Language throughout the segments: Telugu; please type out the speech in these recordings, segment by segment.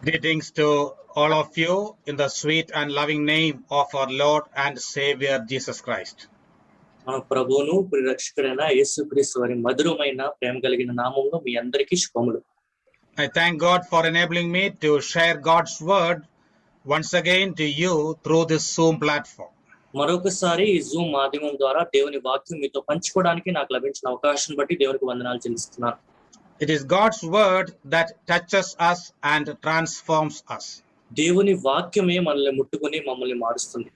Greetings to all of you in the sweet and loving name of our Lord and Savior Jesus Christ. మన ప్రభువును పరిరక్షకుడైన యేసుక్రీస్తు వారి మధురమైన ప్రేమ కలిగిన నామములో మీ అందరికీ శుభములు. I thank God for enabling me to share God's word once again to you through this Zoom platform. మరొకసారి ఈ జూమ్ మాధ్యమం ద్వారా దేవుని వాక్యం మీతో పంచుకోవడానికి నాకు లభించిన అవకాశం బట్టి దేవునికి వందనాలు చెల్లిస్తున్నాను. It is God's word that touches us and transforms us. దేవుని వాక్యమే మనల్ని ముట్టుకొని మమ్మల్ని మారుస్తుంది.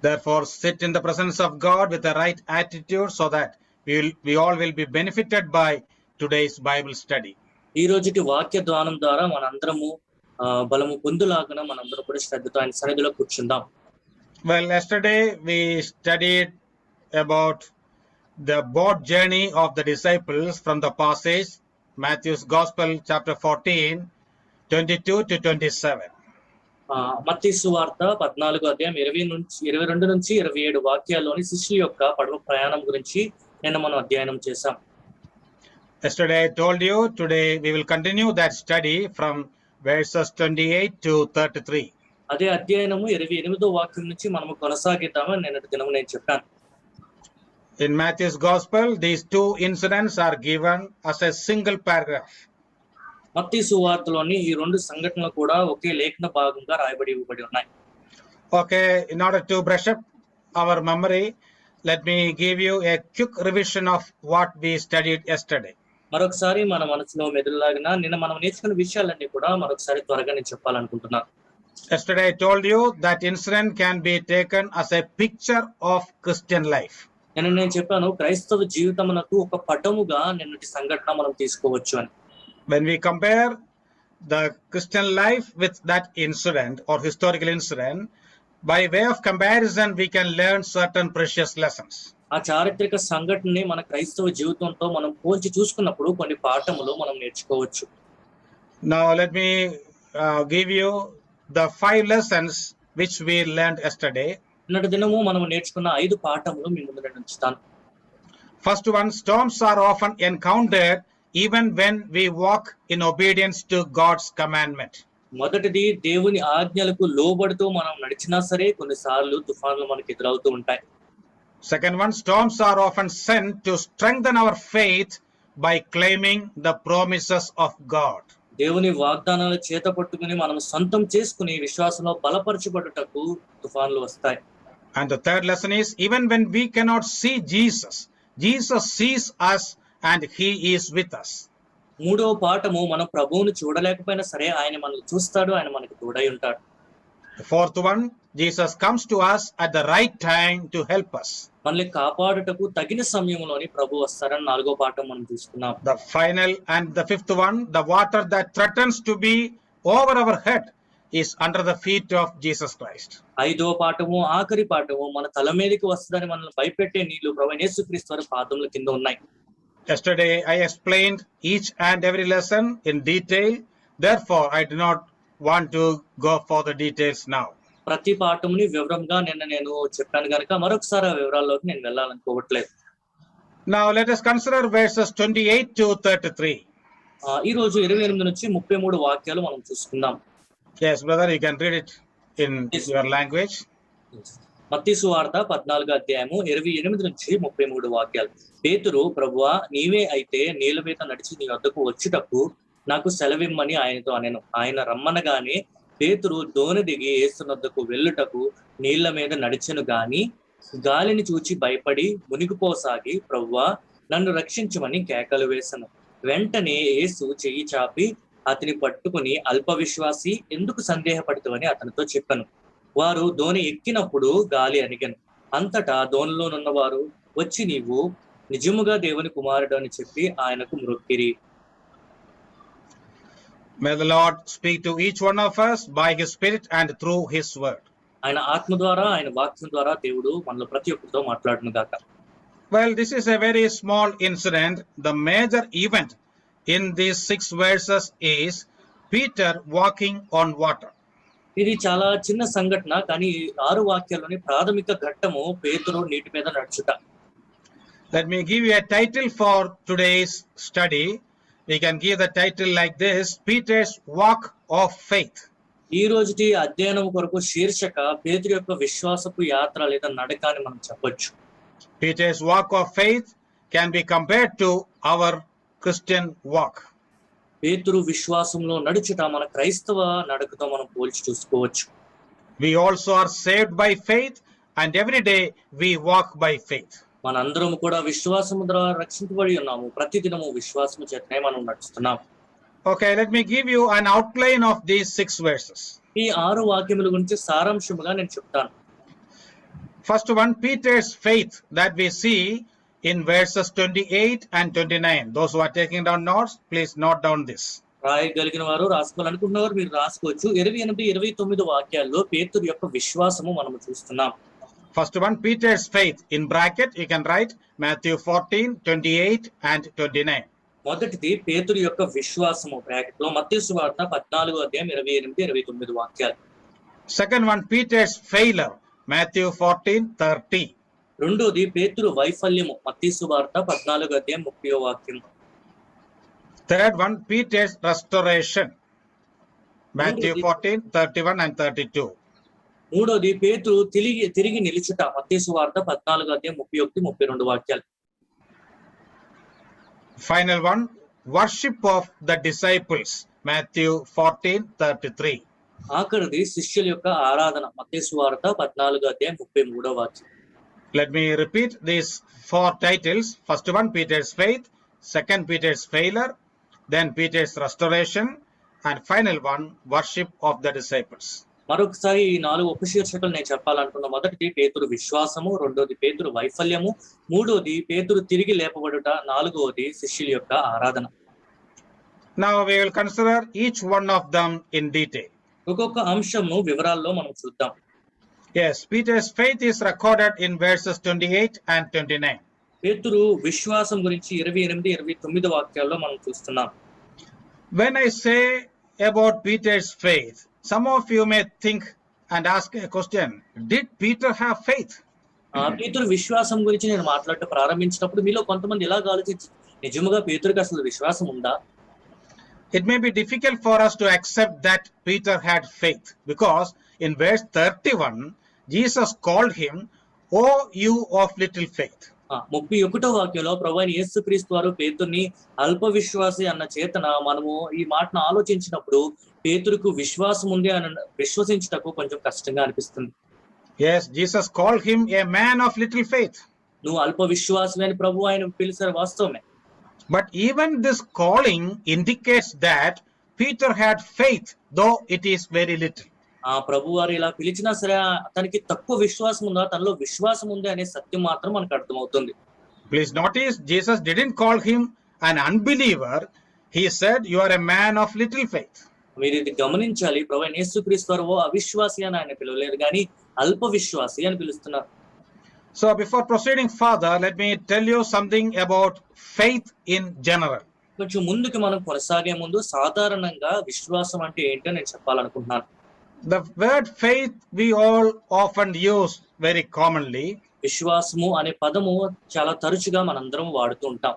Therefore, sit in the presence of God with the right attitude so that we all will be benefited by today's Bible study. ఈ రోజుటి వాక్య ద్వానం ద్వారా మనందరము బలము పొందులాగున మనందరం కూడా శ్రద్ధతో ఆయన సన్నిధిలో కూర్చుందాం. Well, yesterday we studied about the boat journey of the disciples from the passage Matthew's Gospel chapter 14, 22 to 27. మత్తయి సువార్త 14వ అధ్యాయం 22 నుంచి 27 వాక్యాల్లోని శిష్యుల యొక్క పడవ ప్రయాణం గురించి నిన్న మనం అధ్యయనం చేశాం. Yesterday I told you, today we will continue that study from verses 28 to 33. అదే అధ్యయనము 28వ వాక్యం నుంచి మనము కొనసాగిద్దామని నిన్నటి దినం నేను చెప్పాను. In Matthew's Gospel, these two incidents are given as a single paragraph. మత్తయి సువార్తలోని ఈ రెండు సంఘటనలు కూడా ఒకే లేఖన భాగంగా రాయబడి ఇవ్వబడి ఉన్నాయి. Okay, in order to brush up our memory, let me give you a quick revision of what we studied yesterday. మరొకసారి మన మనసులో మెదులులాగిన నిన్న మనం నేర్చుకున్న విషయాలన్నీ కూడా మరొకసారి త్వరగా నేను చెప్పాలనుకుంటున్నాను. Yesterday I told you that incident can be taken as a picture of Christian life. నేను చెప్పాను క్రైస్తవ జీవితమునకు ఒక పటముగా నిన్నటి సంఘటన మనం తీసుకోవచ్చు అని. When we compare the Christian life with that incident or historical incident, by way of comparison we can learn certain precious lessons. ఆ చారిత్రక సంఘటనని మన క్రైస్తవ జీవితంతో మనం పోల్చి చూసుకున్నప్పుడు కొన్ని పాఠములు మనం నేర్చుకోవచ్చు. Now let me give you the 5 lessons which we learned yesterday. నిన్నటి దినము మనం నేర్చుకున్న 5 పాఠములు మీ ముందు నేను ఉంచుతాను. First one, storms are often encountered even when we walk in obedience to God's commandment. మొదటిది దేవుని ఆజ్ఞలకు లోబడుతూ మనం నడిచినా సరే కొన్నిసార్లు తుఫాన్లు మనకు ఎదురవుతూ ఉంటాయి. Second one, storms are often sent to strengthen our faith by claiming the promises of God. దేవుని వాగ్దానాలు చేత పట్టుకుని మనం సొంతం చేసుకుని విశ్వాసంలో బలపరచబడుటకు తుఫాన్లు వస్తాయి. And the third lesson is, even when we cannot see Jesus, Jesus sees us and he is with us. మూడవ పాఠము మనం ప్రభువును చూడలేకపోయినా సరే ఆయన మనల్ని చూస్తాడు, ఆయన మనకు తోడై ఉంటాడు. The fourth one, Jesus comes to us at the right time to help us. మనల్ని కాపాడుటకు తగిన సమయంలోని ప్రభు వస్తారని 4వ పాఠం మనం చూసుకున్నాం. The final and the fifth one, the water that threatens to be over our head is under the feet of Jesus Christ. 5వ పాఠము ఆఖరి పాఠము మన తల మీదకి వస్తుందని మనల్ని భయపెట్టే నీళ్లు ప్రభువైన యేసుక్రీస్తు వారి పాదముల కింద ఉన్నాయి. Yesterday I explained each and every lesson in detail. Therefore, I do not want to go for the details now. ప్రతి పాఠముని వివరంగా నేను చెప్పాను కనుక మరొకసారి ఆ వివరాల్లోకి నేను వెళ్ళాలనుకోవట్లేదు. Now let us consider verses 28 to 33. ఈ రోజు 28 నుంచి 33 వాక్యాలు మనం చూసుకుందాం. Yes, brother, you can read it in your language. మత్తయి సువార్త 14వ అధ్యాయము 28 నుంచి 33 వాక్యాలు. పేతురు, ప్రభువా నీవే అయితే నీళ్ల మీద నడిచి నీ వద్దకు వచ్చుటకు నాకు సెలవిమ్మని ఆయనతో అనెను. ఆయన రమ్మనగానే పేతురు దోణి దిగి యేసు వద్దకు వెళ్ళుటకు నీళ్ల మీద నడిచెను గాని గాలిని చూచి భయపడి మునిగిపోసాగి, ప్రభువా నన్ను రక్షించమని కేకలు వేసెను. వెంటనే యేసు చెయ్యి చాపి అతని పట్టుకుని, అల్ప విశ్వాసి, ఎందుకు సందేహపడుతావని అతనితో చెప్పాను. వారు దోణి ఎక్కినప్పుడు గాలి అణిగెను. అంతటా దోణిలోనున్నవారు వచ్చి నీవు నిజముగా దేవుని కుమారుడు అని చెప్పి ఆయనకు మ్రొక్కిరి. May the Lord speak to each one of us by his spirit and through his word. ఆయన ఆత్మ ద్వారా ఆయన వాక్యం ద్వారా దేవుడు మనలో ప్రతి ఒక్కరితో మాట్లాడును గాక. Well, this is a very small incident. The major event in these 6 verses is Peter walking on water. ఇది చాలా చిన్న సంఘటన, కానీ 6 వాక్యాల్లోని ప్రాథమిక ఘట్టము పేతురు నీటి మీద నడుచుట. Let me give you a title for today's study. We can give the title like this: Peter's walk of faith. ఈ రోజుటి అధ్యయనం కొరకు శీర్షిక పేతురు యొక్క విశ్వాసపు యాత్ర లేదా నడక అని మనం చెప్పొచ్చు. Peter's walk of faith can be compared to our Christian walk. పేతురు విశ్వాసంలో నడుచుట మన క్రైస్తవ నడకతో మనం పోల్చి చూసుకోవచ్చు. We also are saved by faith, and every day we walk by faith. మనందరం కూడా విశ్వాసము ద్వారా రక్షించబడి ఉన్నాము. ప్రతిదినము విశ్వాసము చేతనే మనం నడుస్తున్నాం. Okay, let me give you an outline of these 6 verses. ఈ 6 వాక్యముల గురించి సారాంశముగా నేను చెప్తాను. First one, Peter's faith that we see in verses 28 and 29. Those who are taking down notes, please note down this. రాయగలిగిన వారు రాసుకోవాలనుకుంటున్నవారు మీరు రాసుకోవచ్చు. 28, 29 వాక్యాల్లో పేతురు యొక్క విశ్వాసము మనము చూస్తున్నాం. First one, Peter's faith. In bracket, you can write Matthew 14, 28 and 29. మొదటిది పేతురు యొక్క విశ్వాసము బ్రాకెట్ లో మత్తయి సువార్త 14వ అధ్యాయం 28, 29 వాక్యాలు. Second one, Peter's failure. Matthew 14, 30. రెండోది పేతురు వైఫల్యము మత్తయి సువార్త 14వ అధ్యాయం 30వ వాక్యం. Third one, Peter's restoration. Matthew 14, 31 and 32. మూడోది పేతురు తిరిగి నిలుచుట మత్తయి సువార్త 14వ అధ్యాయం 31, 32 వాక్యాలు. Final one, worship of the disciples. Matthew 14, 33. ఆఖరిది శిష్యుల యొక్క ఆరాధన మత్తయి సువార్త 14వ అధ్యాయం 33వ వాక్యం. Let me repeat these 4 titles. First one, Peter's faith. Second, Peter's failure. Then Peter's restoration. And final one, worship of the disciples. మరొకసారి ఈ 4 ఉపశీర్షికలు నేను చెప్పాలనుకున్న మొదటిది పేతురు విశ్వాసము, రెండోది పేతురు వైఫల్యము, మూడోది పేతురు తిరిగి లేపబడుట, నాలుగవది శిష్యుల యొక్క ఆరాధన. Now we will consider each one of them in detail. ఒక్కొక్క అంశంను వివరాల్లో మనం చూద్దాం. Yes, Peter's faith is recorded in verses 28 and 29. పేతురు విశ్వాసం గురించి 28, 29 వాక్యాల్లో మనం చూస్తున్నాం. When I say about Peter's faith, some of you may think and ask a question, did Peter have faith? పేతురు విశ్వాసం గురించి నేను మాట్లాడటం ప్రారంభించినప్పుడు మీలో కొంతమంది ఇలాగ ఆలోచించి నిజముగా పేతురుకి అసలు విశ్వాసం ఉందా? It may be difficult for us to accept that Peter had faith, because in verse 31, Jesus called him, "O you of little faith." 31వ వాక్యంలో ప్రభువైన యేసుక్రీస్తు వారు పేతురుని అల్ప విశ్వాసి అన్న చేతన మనము ఈ మాటను ఆలోచించినప్పుడు పేతురుకు విశ్వాసం ఉంది అని విశ్వసించుటకు కొంచెం కష్టంగా అనిపిస్తుంది. Yes, Jesus called him a man of little faith. నువ్వు అల్ప విశ్వాసమే అని ప్రభువు ఆయన పిలిచారు, వాస్తవమే. But even this calling indicates that Peter had faith, though it is very little. ప్రభు వారు ఇలా పిలిచినా సరే అతనికి తక్కువ విశ్వాసం ఉందా, తనలో విశ్వాసం ఉంది అనే సత్యం మాత్రం మనకు అర్థమవుతుంది. Please notice, Jesus didn't call him an unbeliever. He said, "You are a man of little faith." మీరు ఇది గమనించాలి. ప్రభువైన యేసుక్రీస్తు వారు ఓ అవిశ్వాసి అని ఆయన పిలవలేరు, కానీ అల్ప విశ్వాసి అని పిలుస్తున్నారు. So before proceeding further, let me tell you something about faith in general. కొంచెం ముందుకు మనం కొనసాగే ముందు సాధారణంగా విశ్వాసం అంటే ఏంటో నేను చెప్పాలనుకుంటున్నాను. The word faith we all often use very commonly. విశ్వాసము అనే పదము చాలా తరచుగా మనందరం వాడుతూ ఉంటాం.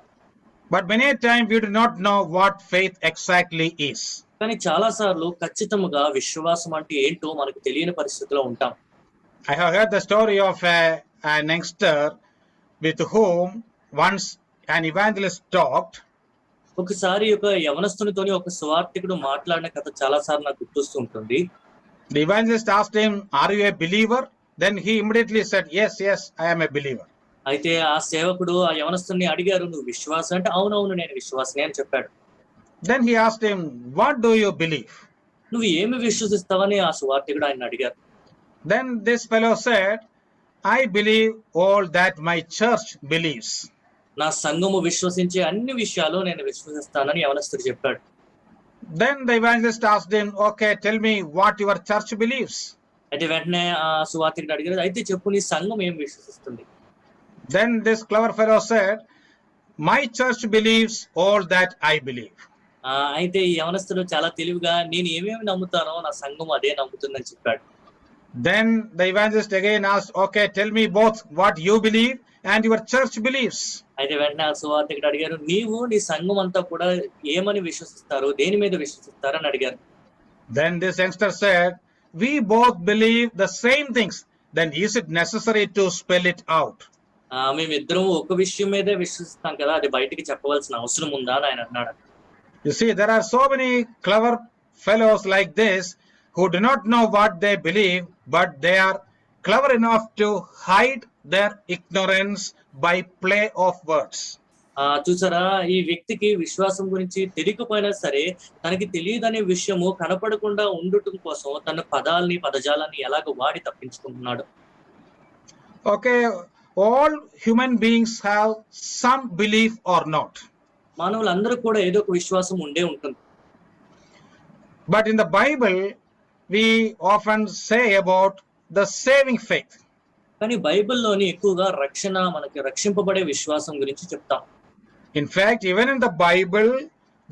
But many times we do not know what faith exactly is. కానీ చాలా సార్లు ఖచ్చితంగా విశ్వాసం అంటే ఏంటో మనకు తెలియని పరిస్థితిలో ఉంటాం. I have heard the story of an youngster with whom once an evangelist talked. ఒకసారి ఒక యవనస్తునితోని ఒక సువార్తికుడు మాట్లాడిన కథ చాలా సార్లు నాకు గుర్తొస్తూ ఉంటుంది. The evangelist asked him, "Are you a believer?" Then he immediately said, "Yes, I am a believer." అయితే ఆ సేవకుడు ఆ యవనస్తుని అడిగారు, "నువ్వు విశ్వాసం?" అంటే అవునవును నేను విశ్వాసనే అని చెప్పాడు. Then he asked him, "What do you believe?" నువ్వు ఏమి విశ్వసిస్తావని ఆ సువార్తికుడు ఆయన అడిగారు. Then this fellow said, "I believe all that my church believes." నా సంఘము విశ్వసించే అన్ని విషయాలు నేను విశ్వసిస్తానని యవనస్తుడు చెప్పాడు. Then the evangelist asked him, "Okay, tell me what your church believes." అయితే వెంటనే ఆ సువార్తికుడు అడిగారు, అయితే చెప్పు నీ సంఘం ఏం విశ్వసిస్తుంది? Then this clever fellow said, "My church believes all that I believe." అయితే ఈ యవనస్తుడు చాలా తెలివిగా నేను ఏమేమి నమ్ముతానో నా సంఘం అదే నమ్ముతుందని చెప్పాడు. Then the evangelist again asked, "Okay, tell me both what you believe and your church believes." అయితే వెంటనే ఆ సువార్తికుడు అడిగారు, నీవు నీ సంఘం అంతా కూడా ఏమని విశ్వసిస్తారు, దేని మీద విశ్వసిస్తారు అని అడిగారు. Then this youngster said, we both believe the same things. Then is it necessary to spell it out? మేమిద్దరం ఒక విషయం మీదే విశ్వసిస్తాం కదా, అది బయటికి చెప్పవలసిన అవసరం ఉందా అని ఆయన అన్నాడు. You see, there are so many clever fellows like this who do not know what they believe, but they are clever enough to hide their ignorance by play of words. చూసారా, ఈ వ్యక్తికి విశ్వాసం గురించి తెలియకపోయినా సరే తనకి తెలియదనే విషయము కనపడకుండా ఉండటం కోసం తన పదజాలాన్ని ఎలాగ వాడి తప్పించుకుంటున్నాడు. Okay, all human beings have some belief or not. మానవులందరూ కూడా ఏదో ఒక విశ్వాసం ఉండే ఉంటుంది. But in the Bible, we often say about the saving faith. కానీ బైబిల్లోని ఎక్కువగా మనకి రక్షింపబడే విశ్వాసం గురించి చెప్తాం. In fact, even in the Bible,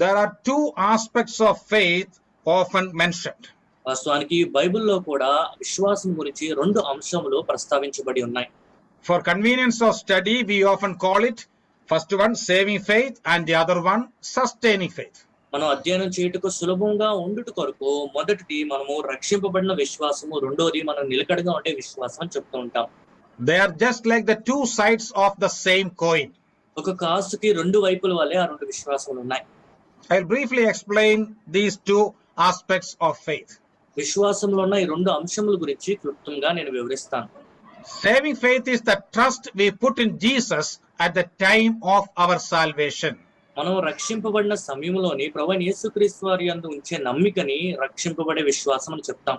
there are two aspects of faith often mentioned. వాస్తవానికి బైబిల్లో కూడా విశ్వాసం గురించి రెండు అంశములు ప్రస్తావించబడి ఉన్నాయి. For convenience of study, we often call it first one saving faith and the other one sustaining faith. మనం అధ్యయనం చేయుటకు సులభంగా ఉండుట కొరకు మొదటిది మనము రక్షింపబడిన విశ్వాసము, రెండోది మనం నిలకడగా ఉండే విశ్వాసం అని చెప్తూ ఉంటాం. They are just like the two sides of the same coin. ఒక కాసుకి రెండు వైపుల వలె ఆ రెండు విశ్వాసములు ఉన్నాయి. I'll briefly explain these two aspects of faith. విశ్వాసంలో ఉన్న ఈ రెండు అంశముల గురించి క్లుప్తంగా నేను వివరిస్తాను. Saving faith is the trust we put in Jesus at the time of our salvation. మనం రక్షింపబడిన సమయంలోని ప్రభువైన యేసుక్రీస్తు వారి యందు ఉంచే నమ్మికని రక్షింపబడే విశ్వాసం అని చెప్తాం.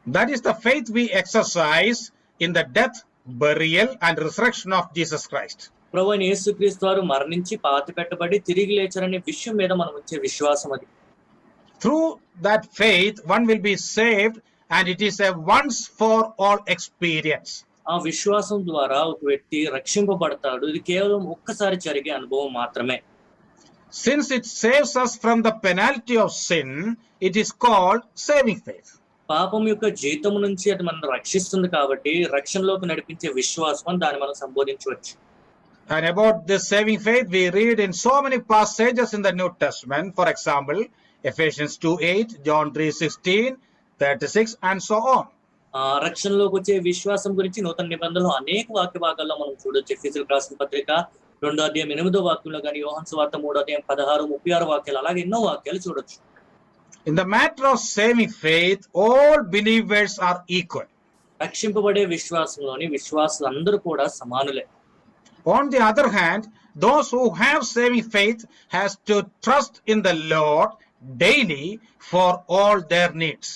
That is the faith we exercise in the death, burial and resurrection of Jesus Christ. ప్రభువైన యేసుక్రీస్తు వారు మరణించి పాతిపెట్టబడి తిరిగి లేచారనే విషయం మీద మనం ఉంచే విశ్వాసం అది. Through that faith, one will be saved and it is a once for all experience. ఆ విశ్వాసం ద్వారా ఒక వ్యక్తి రక్షింపబడతాడు. ఇది కేవలం ఒక్కసారి జరిగే అనుభవం మాత్రమే. Since it saves us from the penalty of sin, it is called saving faith. పాపం యొక్క జీతము నుంచి అది మనం రక్షిస్తుంది కాబట్టి రక్షణలోకి నడిపించే విశ్వాసం దాన్ని మనం సంబోధించవచ్చు. And about this saving faith, we read in so many passages in the New Testament. For example, Ephesians 2:8, John 3:16, 36 and so on. రక్షణలోకి వచ్చే విశ్వాసం గురించి నూతన నిబంధనలో అనేక వాక్య భాగాల్లో మనం చూడొచ్చు. ఎఫెసీయులకు రాసిన పత్రిక 2:8 వాక్యంలో కానీ, యోహాను సువార్త 3:16, 36 వాక్యాలు, అలాగే ఎన్నో వాక్యాలు చూడొచ్చు. In the matter of saving faith, all believers are equal. రక్షింపబడే విశ్వాసంలోని విశ్వాసులందరూ కూడా సమానులే. On the other hand, those who have saving faith has to trust in the Lord daily for all their needs.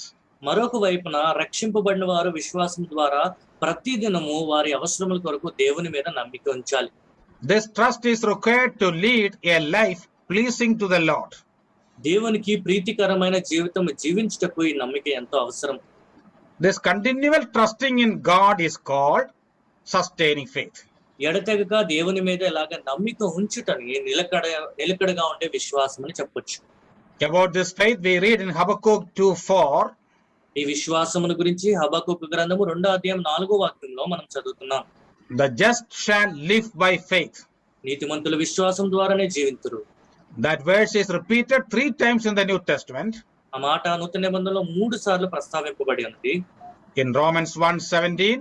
మరొక వైపున రక్షింపబడిన వారు విశ్వాసం ద్వారా ప్రతిదినము వారి అవసరముల కొరకు దేవుని మీద నమ్మిక ఉంచాలి. This trust is required to lead a life pleasing to the Lord. దేవునికి ప్రీతికరమైన జీవితం జీవించుటకు ఈ నమ్మిక ఎంతో అవసరం. This continual trusting in God is called sustaining faith. ఎడతెగక దేవుని మీద ఇలాగ నమ్మిక ఉంచుటని నిలకడగా ఉండే విశ్వాసం అని చెప్పొచ్చు. About this faith, we read in Habakkuk 2:4. ఈ విశ్వాసమును గురించి హబక్కూకు గ్రంథము 2:4 వాక్యంలో మనం చదువుతున్నాం. The just shall live by faith. నీతిమంతుల విశ్వాసం ద్వారానే జీవింతురు. That verse is repeated 3 times in the New Testament. ఆ మాట నూతన నిబంధనలో 3 సార్లు ప్రస్తావింపబడి ఉన్నది. In Romans 1:17,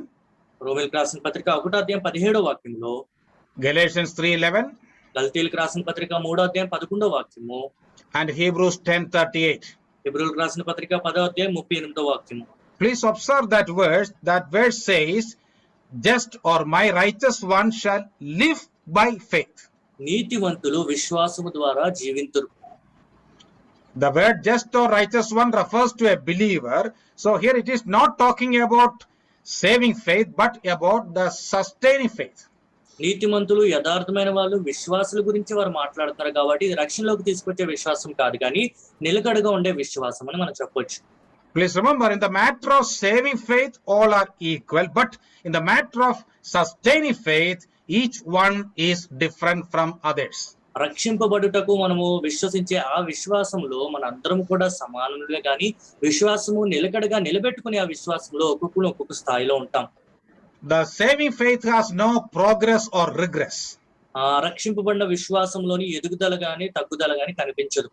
రోమీయులకు రాసిన పత్రిక 1:17 వాక్యంలో, Galatians 3:11, గలతీయులకు రాసిన పత్రిక 3:11 వాక్యము, and Hebrews 10:38. హెబ్రీయులకు రాసిన పత్రిక 10:38 వాక్యము. Please observe that verse. That verse says, just or my righteous one shall live by faith. నీతివంతులు విశ్వాసము ద్వారా జీవింతురు. The word just or righteous one refers to a believer. So here it is not talking about saving faith, but about the sustaining faith. నీతిమంతులు యథార్థమైన వాళ్ళు విశ్వాసుల గురించి వారు మాట్లాడుతున్నారు కాబట్టి ఇది రక్షణలోకి తీసుకొచ్చే విశ్వాసం కాదు, కానీ నిలకడగా ఉండే విశ్వాసం అని మనం చెప్పొచ్చు. Please remember, in the matter of saving faith, all are equal, but in the matter of sustaining faith, each one is different from others. రక్షింపబడుటకు మనము విశ్వసించే ఆ విశ్వాసంలో మన అందరం కూడా సమానములే, కానీ విశ్వాసము నిలకడగా నిలబెట్టుకునే ఆ విశ్వాసంలో ఒక్కొక్కరు ఒక్కొక్క స్థాయిలో ఉంటాం. The saving faith has no progress or regress. రక్షింపబడిన విశ్వాసంలోని ఎదుగుదల గాని తగ్గుదల గాని కనిపించదు.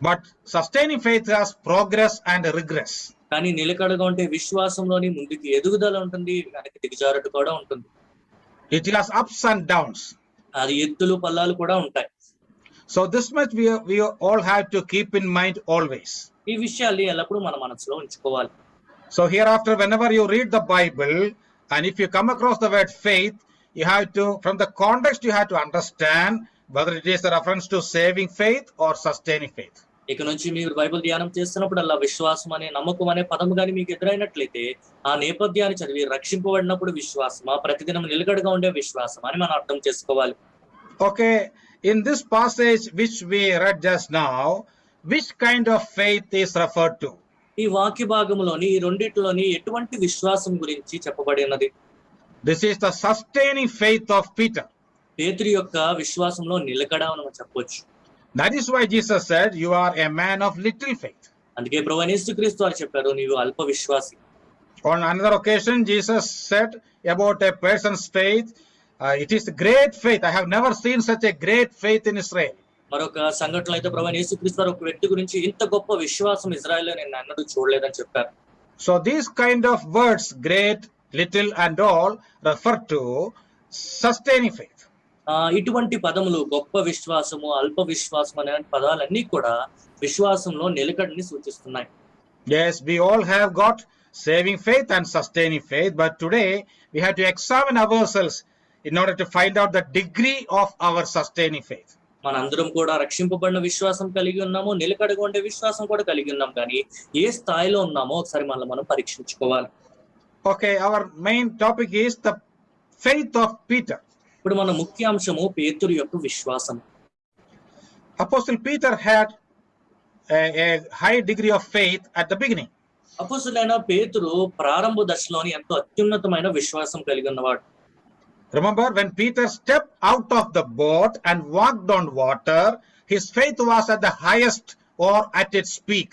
But sustaining faith has progress and regress. కానీ నిలకడగా ఉంటే విశ్వాసంలోని ముందుకి ఎదుగుదల ఉంటుంది, వెనక్కి దిగజారుట కూడా ఉంటుంది. It has ups and downs. అది ఎత్తులు పల్లాలు కూడా ఉంటాయి. So this much we all have to keep in mind always. ఈ విషయాల్ని ఎల్లప్పుడూ మన మనసులో ఉంచుకోవాలి. So hereafter, whenever you read the Bible, and if you come across the word faith, you have to, from the context, you have to understand whether it is a reference to saving faith or sustaining faith. ఇక నుంచి మీరు బైబిల్ ధ్యానం చేస్తున్నప్పుడల్లా విశ్వాసం అనే నమ్మకం అనే పదము కానీ మీకు ఎదురైనట్లయితే ఆ నేపథ్యాన్ని చదివి రక్షింపబడినప్పుడు విశ్వాసమా, ప్రతిదినం నిలకడగా ఉండే విశ్వాసం అని మనం అర్థం చేసుకోవాలి. Okay, in this passage which we read just now, which kind of faith is referred to? ఈ వాక్య భాగంలోని ఈ రెండిట్లోని ఎటువంటి విశ్వాసం గురించి చెప్పబడి ఉన్నది? This is the sustaining faith of Peter. పేతురు యొక్క విశ్వాసంలో నిలకడ అని మనం చెప్పొచ్చు. That is why Jesus said, you are a man of little faith. అందుకే ప్రభువైన యేసుక్రీస్తు వారు చెప్పారు, నీవు అల్ప విశ్వాసి. On another occasion, Jesus said about a person's faith, it is great faith. I have never seen such a great faith in Israel. మరొక సంఘటనలో అయితే ప్రభువైన యేసుక్రీస్తు వారు ఒక వ్యక్తి గురించి ఇంత గొప్ప విశ్వాసం ఇజ్రాయెల్లో నేను అన్నది చూడలేదని చెప్పారు. So these kind of words, great, little and all, refer to sustaining faith. ఇటువంటి పదములు గొప్ప విశ్వాసము, అల్ప విశ్వాసం అనే పదాలన్నీ కూడా విశ్వాసంలో నిలకడని సూచిస్తున్నాయి. Yes, we all have got saving faith and sustaining faith, but today we have to examine ourselves in order to find out the degree of our sustaining faith. మనందరం కూడా రక్షింపబడిన విశ్వాసం కలిగి ఉన్నాము, నిలకడగా ఉండే విశ్వాసం కూడా కలిగి ఉన్నాం, కానీ ఏ స్థాయిలో ఉన్నామో ఒకసారి మనం పరీక్షించుకోవాలి. Okay, our main topic is the faith of Peter. ఇప్పుడు మన ముఖ్య అంశము పేతురు యొక్క విశ్వాసం. Apostle Peter had a high degree of faith at the beginning. అపోస్తలుడైన పేతురు ప్రారంభ దశలోని ఎంతో అత్యున్నతమైన విశ్వాసం కలిగి ఉన్నవాడు. Remember, when Peter stepped out of the boat and walked on water, his faith was at the highest or at its peak.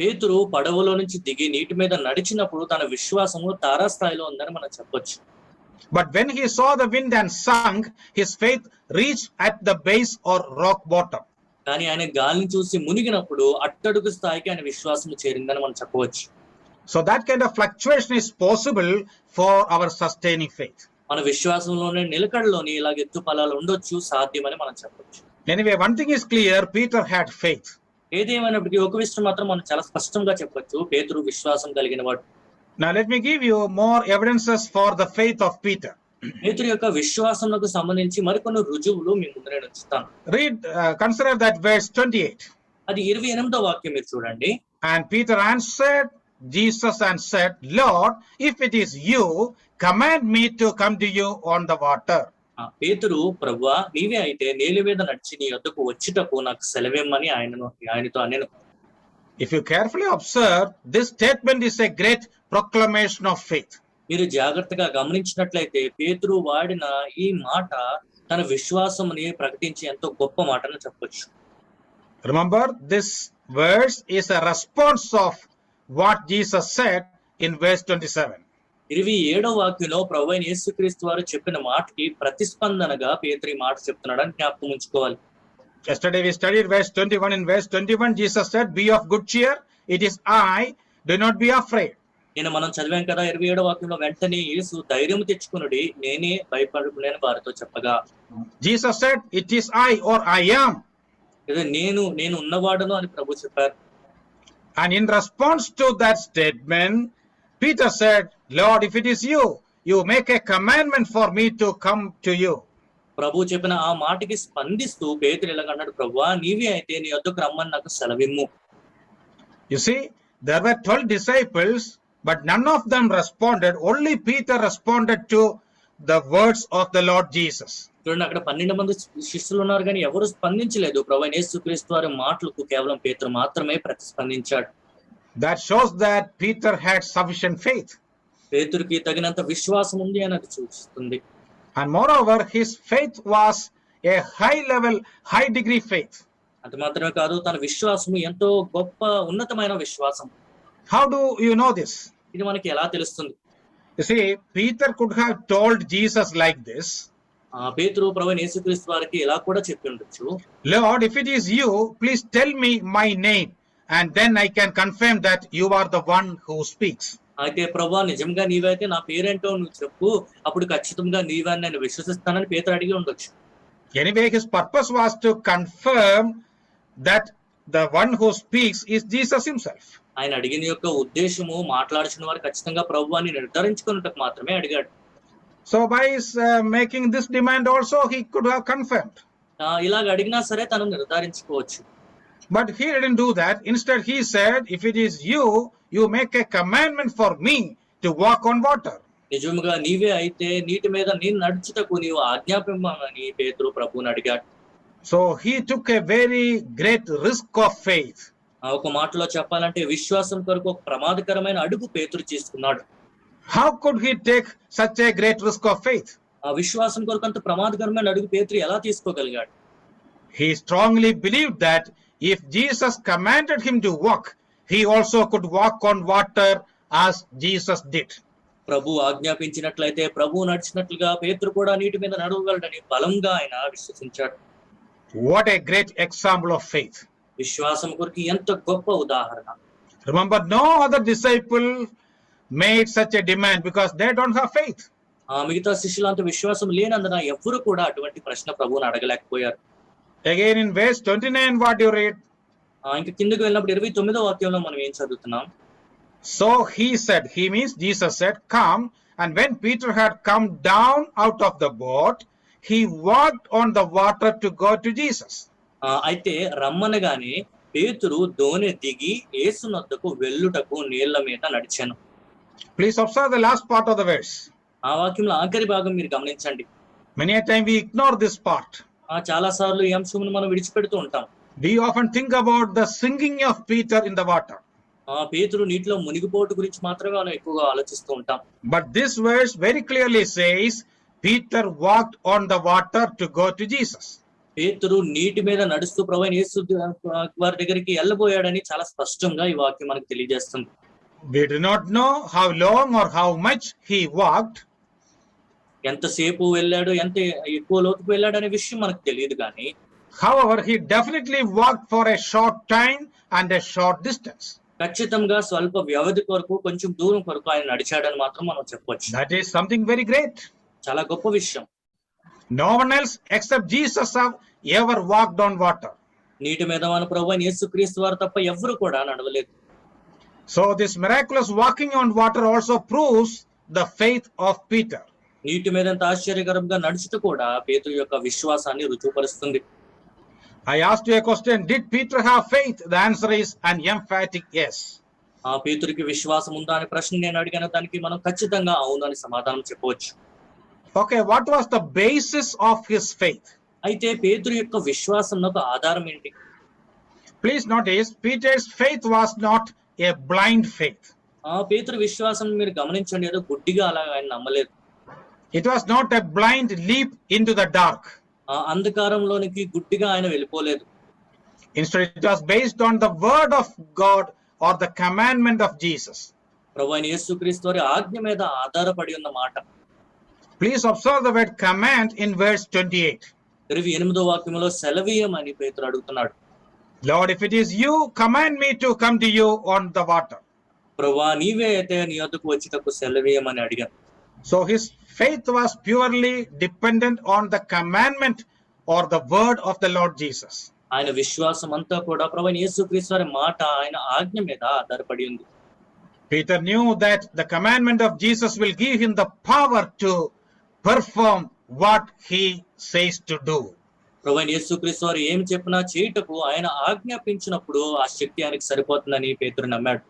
పేతురు పడవలో నుంచి దిగి నీటి మీద నడిచినప్పుడు తన విశ్వాసము తారాస్థాయిలో ఉందని మనం చెప్పొచ్చు. But when he saw the wind and sunk, his faith reached at the base or rock bottom. కానీ ఆయన గాలిని చూసి మునిగినప్పుడు అట్టడుగు స్థాయికి ఆయన విశ్వాసం చేరిందని మనం చెప్పవచ్చు. So that kind of fluctuation is possible for our sustaining faith. మన విశ్వాసంలోనే నిలకడలోని ఇలాగ ఎత్తు ఫలాలు ఉండొచ్చు, సాధ్యమని మనం చెప్పొచ్చు. Anyway, one thing is clear, Peter had faith. ఏదేమైనప్పటికీ ఒక విషయం మాత్రం మనం చాలా స్పష్టంగా చెప్పొచ్చు, పేతురు విశ్వాసం కలిగిన వాడు. Now let me give you more evidences for the faith of Peter. పేతురు యొక్క విశ్వాసంకు సంబంధించి మరికొన్ని రుజువులు మీ ముందు నేను ఉంచుతాను. Consider that verse 28. అది 28వ వాక్యం మీరు చూడండి. And Peter answered Jesus and said, Lord, if it is you, command me to come to you on the water. పేతురు, ప్రభువా నీవే అయితే నేల మీద నడిచి నీ వద్దకు వచ్చుటకు నాకు సెలవిమ్మని ఆయనతో అనెను. If you carefully observe, this statement is a great proclamation of faith. మీరు జాగ్రత్తగా గమనించినట్లయితే పేతురు వాడిన ఈ మాట తన విశ్వాసముని ప్రకటించి ఎంతో గొప్ప మాటను చెప్పొచ్చు. Remember, this verse is a response of what Jesus said in verse 27. 27వ వాక్యంలో ప్రభువైన యేసుక్రీస్తు వారు చెప్పిన మాటకి ప్రతిస్పందనగా పేతురు ఈ మాట చెప్తున్నాడని జ్ఞాపకం ఉంచుకోవాలి. Yesterday we studied verse 21. In verse 21, Jesus said, Be of good cheer, it is I, do not be afraid. నేను మనం చదివాం కదా 27వ వాక్యంలో, వెంటనే యేసు ధైర్యం తెచ్చుకునుడి, నేనే భయపడకునేని వారితో చెప్పగా. Jesus said, It is I or I am. నేను ఉన్నవాడును అని ప్రభు చెప్పారు. And in response to that statement, Peter said, Lord, if it is you, you make a commandment for me to come to you. ప్రభు చెప్పిన ఆ మాటకి స్పందిస్తూ పేతురు ఇలాగన్నాడు, ప్రభువా నీవే అయితే నీ వద్దకు రమ్మని నాకు సెలవిమ్ము. You see, there were 12 disciples, but none of them responded. Only Peter responded to the words of the Lord Jesus. చూడండి, అక్కడ 12 మంది శిష్యులు ఉన్నారు, కానీ ఎవరు స్పందించలేదు. ప్రభువైన యేసుక్రీస్తు వారి మాటలకు కేవలం పేతురు మాత్రమే ప్రతిస్పందించాడు. That shows that Peter had sufficient faith. పేతురుకి తగినంత విశ్వాసం ఉంది అని అది సూచిస్తుంది. And moreover, his faith was a high degree faith. అది మాత్రమే కాదు, తన విశ్వాసము ఎంతో గొప్ప ఉన్నతమైన విశ్వాసం. How do you know this? ఇది మనకి ఎలా తెలుస్తుంది? You see, Peter could have told Jesus like this. పేతురు ప్రభువైన యేసుక్రీస్తు వారికి ఇలా కూడా చెప్పి ఉండొచ్చు, Lord, if it is you, please tell me my name, and then I can confirm that you are the one who speaks. అయితే ప్రభువా నిజంగా నీవైతే నా పేరేంటో నువ్వు చెప్పు, అప్పుడు ఖచ్చితంగా నీవే నేను విశ్వసిస్తానని పేతురు అడిగి ఉండొచ్చు. Anyway, his purpose was to confirm that the one who speaks is Jesus himself. ఆయన అడిగిన యొక్క ఉద్దేశము మాట్లాడుచున్న వారు ఖచ్చితంగా ప్రభువాన్ని నిర్ధారించుకున్నట్టు మాత్రమే అడిగాడు. So by his making this demand also, he could have confirmed. ఇలాగ అడిగినా సరే తను నిర్ధారించుకోవచ్చు. But he didn't do that. Instead, he said, if it is you, you make a commandment for me to walk on water. నిజముగా నీవే అయితే నీటి మీద నేను నడుచుటకు నీవు ఆజ్ఞాపించమని పేతురు ప్రభువుని అడిగాడు. So he took a very great risk of faith. ఒక మాటలో చెప్పాలంటే విశ్వాసం కొరకు ఒక ప్రమాదకరమైన అడుగు పేతురు తీసుకున్నాడు. How could he take such a great risk of faith? ఆ విశ్వాసం కొరకు అంత ప్రమాదకరమైన అడుగు పేతురు ఎలా తీసుకోగలిగాడు? He strongly believed that if Jesus commanded him to walk, he also could walk on water as Jesus did. ప్రభు ఆజ్ఞాపించినట్లయితే ప్రభువు నడిచినట్లుగా పేతురు కూడా నీటి మీద నడవగలడని బలంగా ఆయన విశ్వసించాడు. What a great example of faith. విశ్వాసం కొరకు ఎంత గొప్ప ఉదాహరణ. Remember, no other disciple made such a demand because they don't have faith. మిగతా శిష్యులు అంత విశ్వాసం లేనందున ఎవ్వరు కూడా అటువంటి ప్రశ్న ప్రభువుని అడగలేకపోయారు. Again in verse 29, what do you read? ఇంకా కిందకి వెళ్ళినప్పుడు 29వ వాక్యంలో మనం ఏం చదువుతున్నాం? So he said, he means Jesus said, come. And when Peter had come down out of the boat, he walked on the water to go to Jesus. అయితే రమ్మనగానే పేతురు దోణి దిగి యేసునొద్దకు వెళ్ళుటకు నీళ్ల మీద నడిచాను. Please observe the last part of the verse. ఆ వాక్యంలో ఆఖరి భాగం మీరు గమనించండి. Many a time we ignore this part. చాలా సార్లు ఈ అంశమును మనం విడిచిపెడుతూ ఉంటాం. We often think about the sinking of Peter in the water. పేతురు నీటిలో మునిగిపోటు గురించి మాత్రమే మనం ఎక్కువగా ఆలోచిస్తూ ఉంటాం. But this verse very clearly says Peter walked on the water to go to Jesus. పేతురు నీటి మీద నడుస్తూ ప్రభువైన యేసు వారి దగ్గరికి వెళ్ళబోయాడని చాలా స్పష్టంగా ఈ వాక్యం మనకు తెలియజేస్తుంది. We do not know how long or how much he walked. ఎంతసేపు వెళ్ళాడు, ఎంత ఎక్కువ లోతుకు వెళ్ళాడు అనే విషయం మనకు తెలియదు కానీ, however, he definitely walked for a short time and a short distance. ఖచ్చితంగా స్వల్ప వ్యవధి కొరకు కొంచెం దూరం కొరకు ఆయన నడిచాడని మాత్రం మనం చెప్పొచ్చు. That is something very great. చాలా గొప్ప విషయం. No one else except Jesus have ever walked on water. నీటి మీద మన ప్రభువైన యేసుక్రీస్తు వారు తప్ప ఎవ్వరు కూడా నడవలేదు. So this miraculous walking on water also proves the faith of Peter. నీటి మీద ఎంత ఆశ్చర్యకరంగా నడుచుట కూడా పేతురు యొక్క విశ్వాసాన్ని రుజువుపరుస్తుంది. I asked you a question, did Peter have faith? The answer is an emphatic yes. పేతురికి విశ్వాసం ఉందా అనే ప్రశ్న నేను అడిగిన దానికి మనం ఖచ్చితంగా అవును అని సమాధానం చెప్పవచ్చు. Okay, what was the basis of his faith? అయితే పేతురు యొక్క విశ్వాసం యొక్క ఆధారం ఏంటి? Please notice, Peter's faith was not a blind faith. పేతురు విశ్వాసం మీరు గమనించండి, ఏదో గుడ్డిగా అలా ఆయన నమ్మలేదు. It was not a blind leap into the dark. అంధకారంలోనికి గుడ్డిగా ఆయన వెళ్ళిపోలేదు. Instead, it was based on the word of God or the commandment of Jesus. ప్రభువైన యేసుక్రీస్తు వారి ఆజ్ఞ మీద ఆధారపడి ఉన్న మాట. Please observe the word command in verse 28. 28వ వాక్యంలో సెలవీయమని పేతురు అడుగుతున్నాడు. Lord, if it is you, command me to come to you on the water. ప్రభువా నీవే అయితే నీ వద్దకు వచ్చుటకు సెలవీయమని అడిగాను. So his faith was purely dependent on the commandment or the word of the Lord Jesus. ఆయన విశ్వాసం అంతా కూడా ప్రభువైన యేసుక్రీస్తు వారి మాట, ఆయన ఆజ్ఞ మీద ఆధారపడి ఉంది. Peter knew that the commandment of Jesus will give him the power to perform what he says to do. ప్రభువైన యేసుక్రీస్తు వారు ఏం చెప్పినా చేయుటకు ఆయన ఆజ్ఞాపించినప్పుడు ఆ శక్తి ఆయనకు సరిపోతుందని పేతురు నమ్మాడు.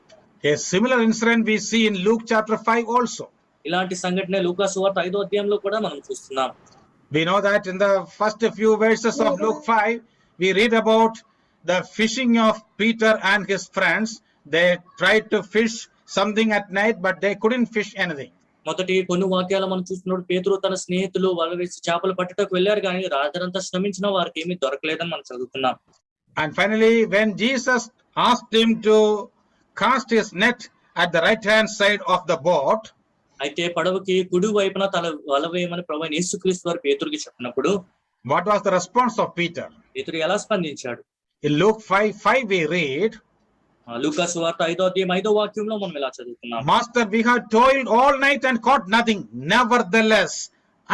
A similar incident we see in Luke chapter 5 also. ఇలాంటి సంఘటన లూకా సువార్త 5వ అధ్యాయంలో కూడా మనం చూస్తున్నాం. We know that in the first few verses of Luke 5, we read about the fishing of Peter and his friends. They tried to fish something at night, but they couldn't fish anything. మొదటి కొన్ని వాక్యాలు మనం చూస్తున్నప్పుడు పేతురు తన స్నేహితులు వల వేసి చేపలు పట్టుటకు వెళ్ళారు, కానీ రాత్రంతా శ్రమించిన వారికి ఏమీ దొరకలేదని మనం చదువుతున్నాం. And finally, when Jesus asked him to cast his net at the right hand side of the boat, అయితే పడవకి కుడి వైపున వల వేయమని ప్రభువైన యేసుక్రీస్తు వారు పేతురుకి చెప్పినప్పుడు what was the response of Peter? పేతురు ఎలా స్పందించాడు? In Luke 5:5 we read, లూకా సువార్త 5వ అధ్యాయం 5వ వాక్యంలో మనం ఇలా చదువుతున్నాం. Master, we have toiled all night and caught nothing. Nevertheless,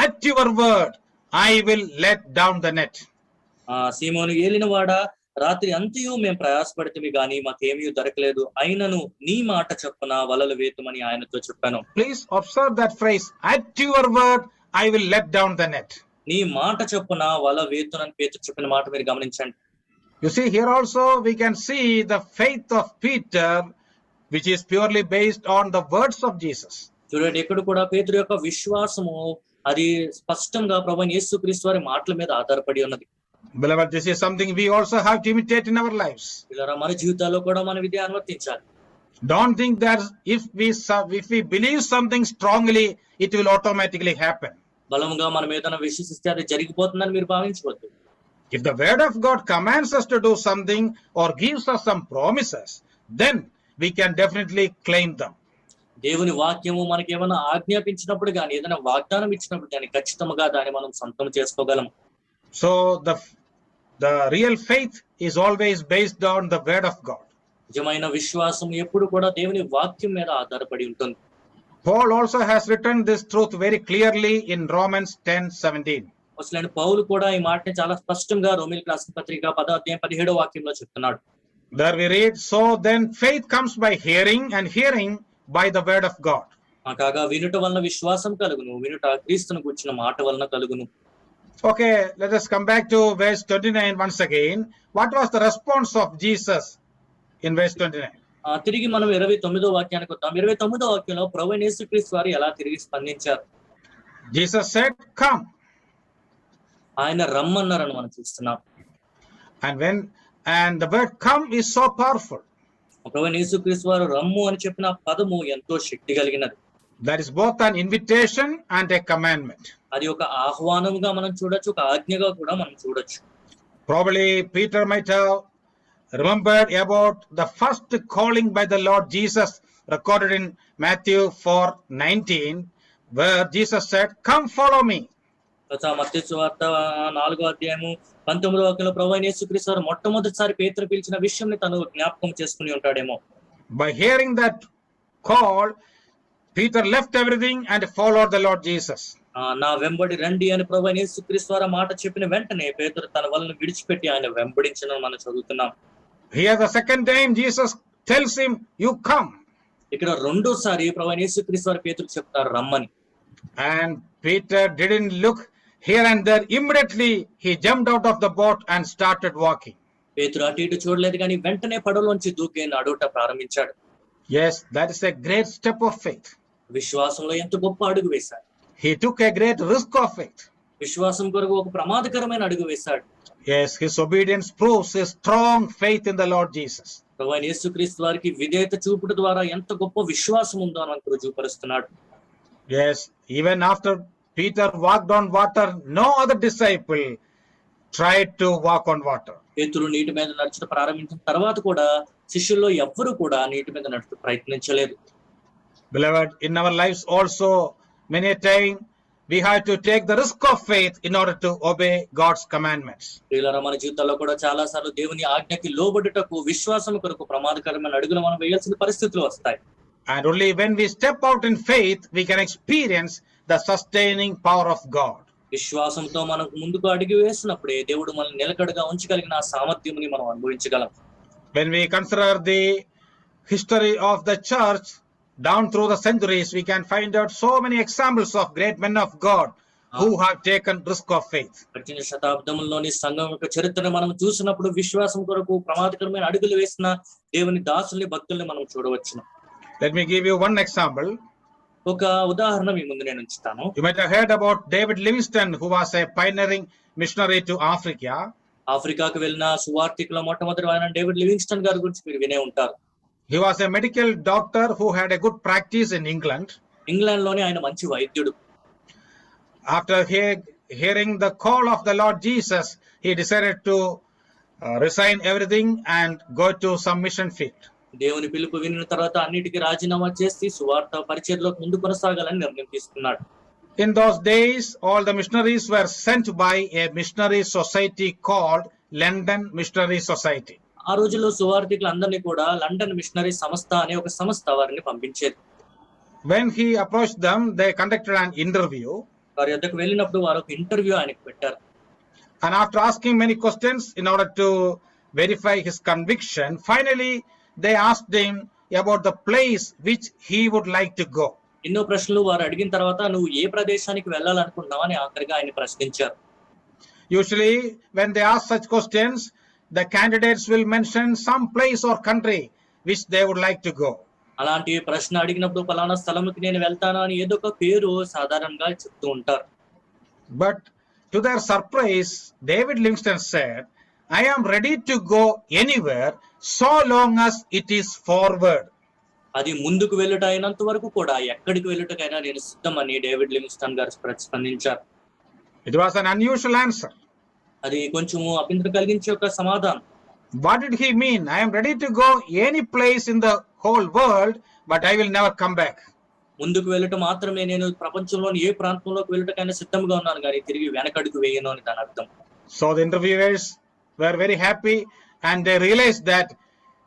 at your word, I will let down the net. సీమోను ఏలినవాడ, రాత్రి అంతయు మేము ప్రయాసపడితే గాని మాకేమీ దొరకలేదు, అయినను నీ మాట చొప్పున వలలు వేతుమని ఆయనతో చెప్పాను. Please observe that phrase, at your word, I will let down the net. నీ మాట చొప్పున వల వేతునని పేతురు చెప్పిన మాట మీరు గమనించండి. You see, here also we can see the faith of Peter, which is purely based on the words of Jesus. చూడండి, ఇక్కడ కూడా పేతురు యొక్క విశ్వాసము అది స్పష్టంగా ప్రభువైన యేసుక్రీస్తు వారి మాటల మీద ఆధారపడి ఉన్నది. Beloved, this is something we also have to imitate in our lives. ఇలా మన జీవితాల్లో కూడా మనం ఇది అనువర్తించాలి. Don't think that if we believe something strongly, it will automatically happen. బలంగా మనం ఏదైనా విశ్వసిస్తే అది జరిగిపోతుందని మీరు భావించవద్దు. If the word of God commands us to do something or gives us some promises, then we can definitely claim them. దేవుని వాక్యము మనకి ఏమైనా ఆజ్ఞాపించినప్పుడు గాని, ఏదైనా వాగ్దానం ఇచ్చినప్పుడు గాని ఖచ్చితంగా దాన్ని మనం సొంతం చేసుకోగలం. So the real faith is always based on the word of God. నిజమైన విశ్వాసం ఎప్పుడు కూడా దేవుని వాక్యం మీద ఆధారపడి ఉంటుంది. Paul also has written this truth very clearly in Romans 10:17. అసలు పౌలు కూడా ఈ మాటని చాలా స్పష్టంగా రోమీయులకు రాసిన పత్రిక 10వ అధ్యాయం 17వ వాక్యంలో చెప్తున్నాడు. There we read, so then faith comes by hearing, and hearing by the word of God. కాగా వినుట వలన విశ్వాసం కలుగును, వినుట క్రీస్తును గూర్చిన మాట వలన కలుగును. Okay, let us come back to verse 29 once again. What was the response of Jesus in verse 29? తిరిగి మనం 29వ వాక్యానికి వద్దాం. 29వ వాక్యంలో ప్రభువైన యేసుక్రీస్తు వారు ఎలా తిరిగి స్పందించారు? Jesus said, come. ఆయన రమ్మన్నారని మనం చూస్తున్నాం. And the word come is so powerful. ప్రభువైన యేసుక్రీస్తు వారు రమ్ము అని చెప్పిన పదము ఎంతో శక్తి కలిగినది. That is both an invitation and a commandment. అది ఒక ఆహ్వానముగా మనం చూడొచ్చు, ఒక ఆజ్ఞగా కూడా మనం చూడొచ్చు. Probably Peter might have remembered about the first calling by the Lord Jesus recorded in Matthew 4:19, where Jesus said, come follow me. మత్తయి సువార్త 4వ అధ్యాయము 19వ వాక్యంలో ప్రభువైన యేసుక్రీస్తు వారు మొట్టమొదటిసారి పేతురు పిలిచిన విషయం తను జ్ఞాపకం చేసుకుని ఉంటాడేమో. By hearing that call, Peter left everything and followed the Lord Jesus. నా వెంబడి రండి అని ప్రభువైన యేసుక్రీస్తు వారు మాట చెప్పిన వెంటనే పేతురు తన వలను విడిచిపెట్టి ఆయన వెంబడించడం మనం చదువుతున్నాం. Here the second time Jesus tells him, you come. ఇక్కడ రెండోసారి ప్రభువైన యేసుక్రీస్తు వారు పేతురుకు చెప్తారు రమ్మని. And Peter didn't look here and there. Immediately he jumped out of the boat and started walking. పేతురు అటు ఇటు చూడలేదు కానీ వెంటనే పడవలోంచి దూకి నడుట ప్రారంభించాడు. Yes, that is a great step of faith. విశ్వాసంలో ఎంత గొప్ప అడుగు వేశాడు. He took a great risk of faith. విశ్వాసం కొరకు ఒక ప్రమాదకరమైన అడుగు వేశాడు. Yes, his obedience proves his strong faith in the Lord Jesus. ప్రభువైన యేసుక్రీస్తు వారికి విధేయత చూపుట ద్వారా ఎంత గొప్ప విశ్వాసం ఉందో అని మనకు రుజువుపరుస్తున్నాడు. Yes, even after Peter walked on water, no other disciple tried to walk on water. పేతురు నీటి మీద నడుచుట ప్రారంభించిన తర్వాత కూడా శిష్యుల్లో ఎవ్వరూ కూడా నీటి మీద నడుచు ప్రయత్నించలేదు. Beloved, in our lives also, many a time we have to take the risk of faith in order to obey God's commandments. ప్రియులారా, మన జీవితాల్లో కూడా చాలా సార్లు దేవుని ఆజ్ఞకి లోబడుటకు విశ్వాసం కొరకు ప్రమాదకరమైన అడుగులు మనం వేయాల్సిన పరిస్థితులు వస్తాయి. And only when we step out in faith, we can experience the sustaining power of God. విశ్వాసంతో మనం ముందుకు అడుగు వేసినప్పుడే దేవుడు మనల్ని నిలకడగా ఉంచగలిగిన ఆ సామర్థ్యముని మనం అనుభవించగలం. When we consider the history of the church down through the centuries, we can find out so many examples of great men of God who have taken risk of faith. 18వ శతాబ్దంలోని సంఘం యొక్క చరిత్రను మనం చూసినప్పుడు విశ్వాసం కొరకు ప్రమాదకరమైన అడుగులు వేసిన దేవుని దాసుల్ని భక్తుల్ని మనం చూడవచ్చు. Let me give you one example. ఒక ఉదాహరణ మీ ముందు నేను ఉంచుతాను. You might have heard about David Livingstone, who was a pioneering missionary to Africa. ఆఫ్రికాకు వెళ్ళిన సువార్థికుల మొట్టమొదటి ఆయన డేవిడ్ లివింగ్స్టన్ గారి గురించి మీరు వినే ఉంటారు. He was a medical doctor who had a good practice in England. England లోనే ఆయన మంచి వైద్యుడు. After hearing the call of the Lord Jesus, he decided to resign everything and go to some mission field. దేవుని పిలుపు వినిన తర్వాత అన్నిటికీ రాజీనామా చేసి సువార్త పరిచర్యలోకి ముందు కొనసాగాలని నిర్ణయం తీసుకున్నాడు. In those days, all the missionaries were sent by a missionary society called London Missionary Society. ఆ రోజుల్లో సువార్థికులందరినీ కూడా లండన్ మిషనరీ సంస్థ అనే ఒక సంస్థ వారిని పంపించేది. When he approached them, they conducted an interview. వారి యొద్దకు వెళ్ళినప్పుడు వారు ఒక ఇంటర్వ్యూ ఆయనకు పెట్టారు. And after asking many questions in order to verify his conviction, finally they asked him about the place which he would like to go. ఎన్నో ప్రశ్నలు వారు అడిగిన తర్వాత నువ్వు ఏ ప్రదేశానికి వెళ్ళాలనుకుంటున్నావు అని ఆఖరిగా ఆయన ప్రశ్నించారు. Usually when they ask such questions, the candidates will mention some place or country which they would like to go. అలాంటి ప్రశ్న అడిగినప్పుడు పలానా స్థలంకి నేను వెళ్తాను అని ఏదో ఒక పేరు సాధారణంగా చెప్తూ ఉంటారు. But to their surprise, David Livingstone said, I am ready to go anywhere so long as it is forward. అది ముందుకు వెళ్ళుట అయినంత వరకు కూడా ఎక్కడికి వెళ్ళుటకైనా నేను సిద్ధమని డేవిడ్ లివింగ్స్టన్ గారు ప్రతిస్పందించారు. It was an unusual answer. అది కొంచెం అభ్యంతరం కలిగించే ఒక సమాధానం. What did he mean? I am ready to go any place in the whole world, but I will never come back. ముందుకు వెళ్ళట మాత్రమే, నేను ప్రపంచంలోని ఏ ప్రాంతంలోకి వెళ్ళటకైనా సిద్ధంగా ఉన్నాను కానీ తిరిగి వెనకడుగు వేయను అని దాని అర్థం. So the interviewers were very happy and they realized that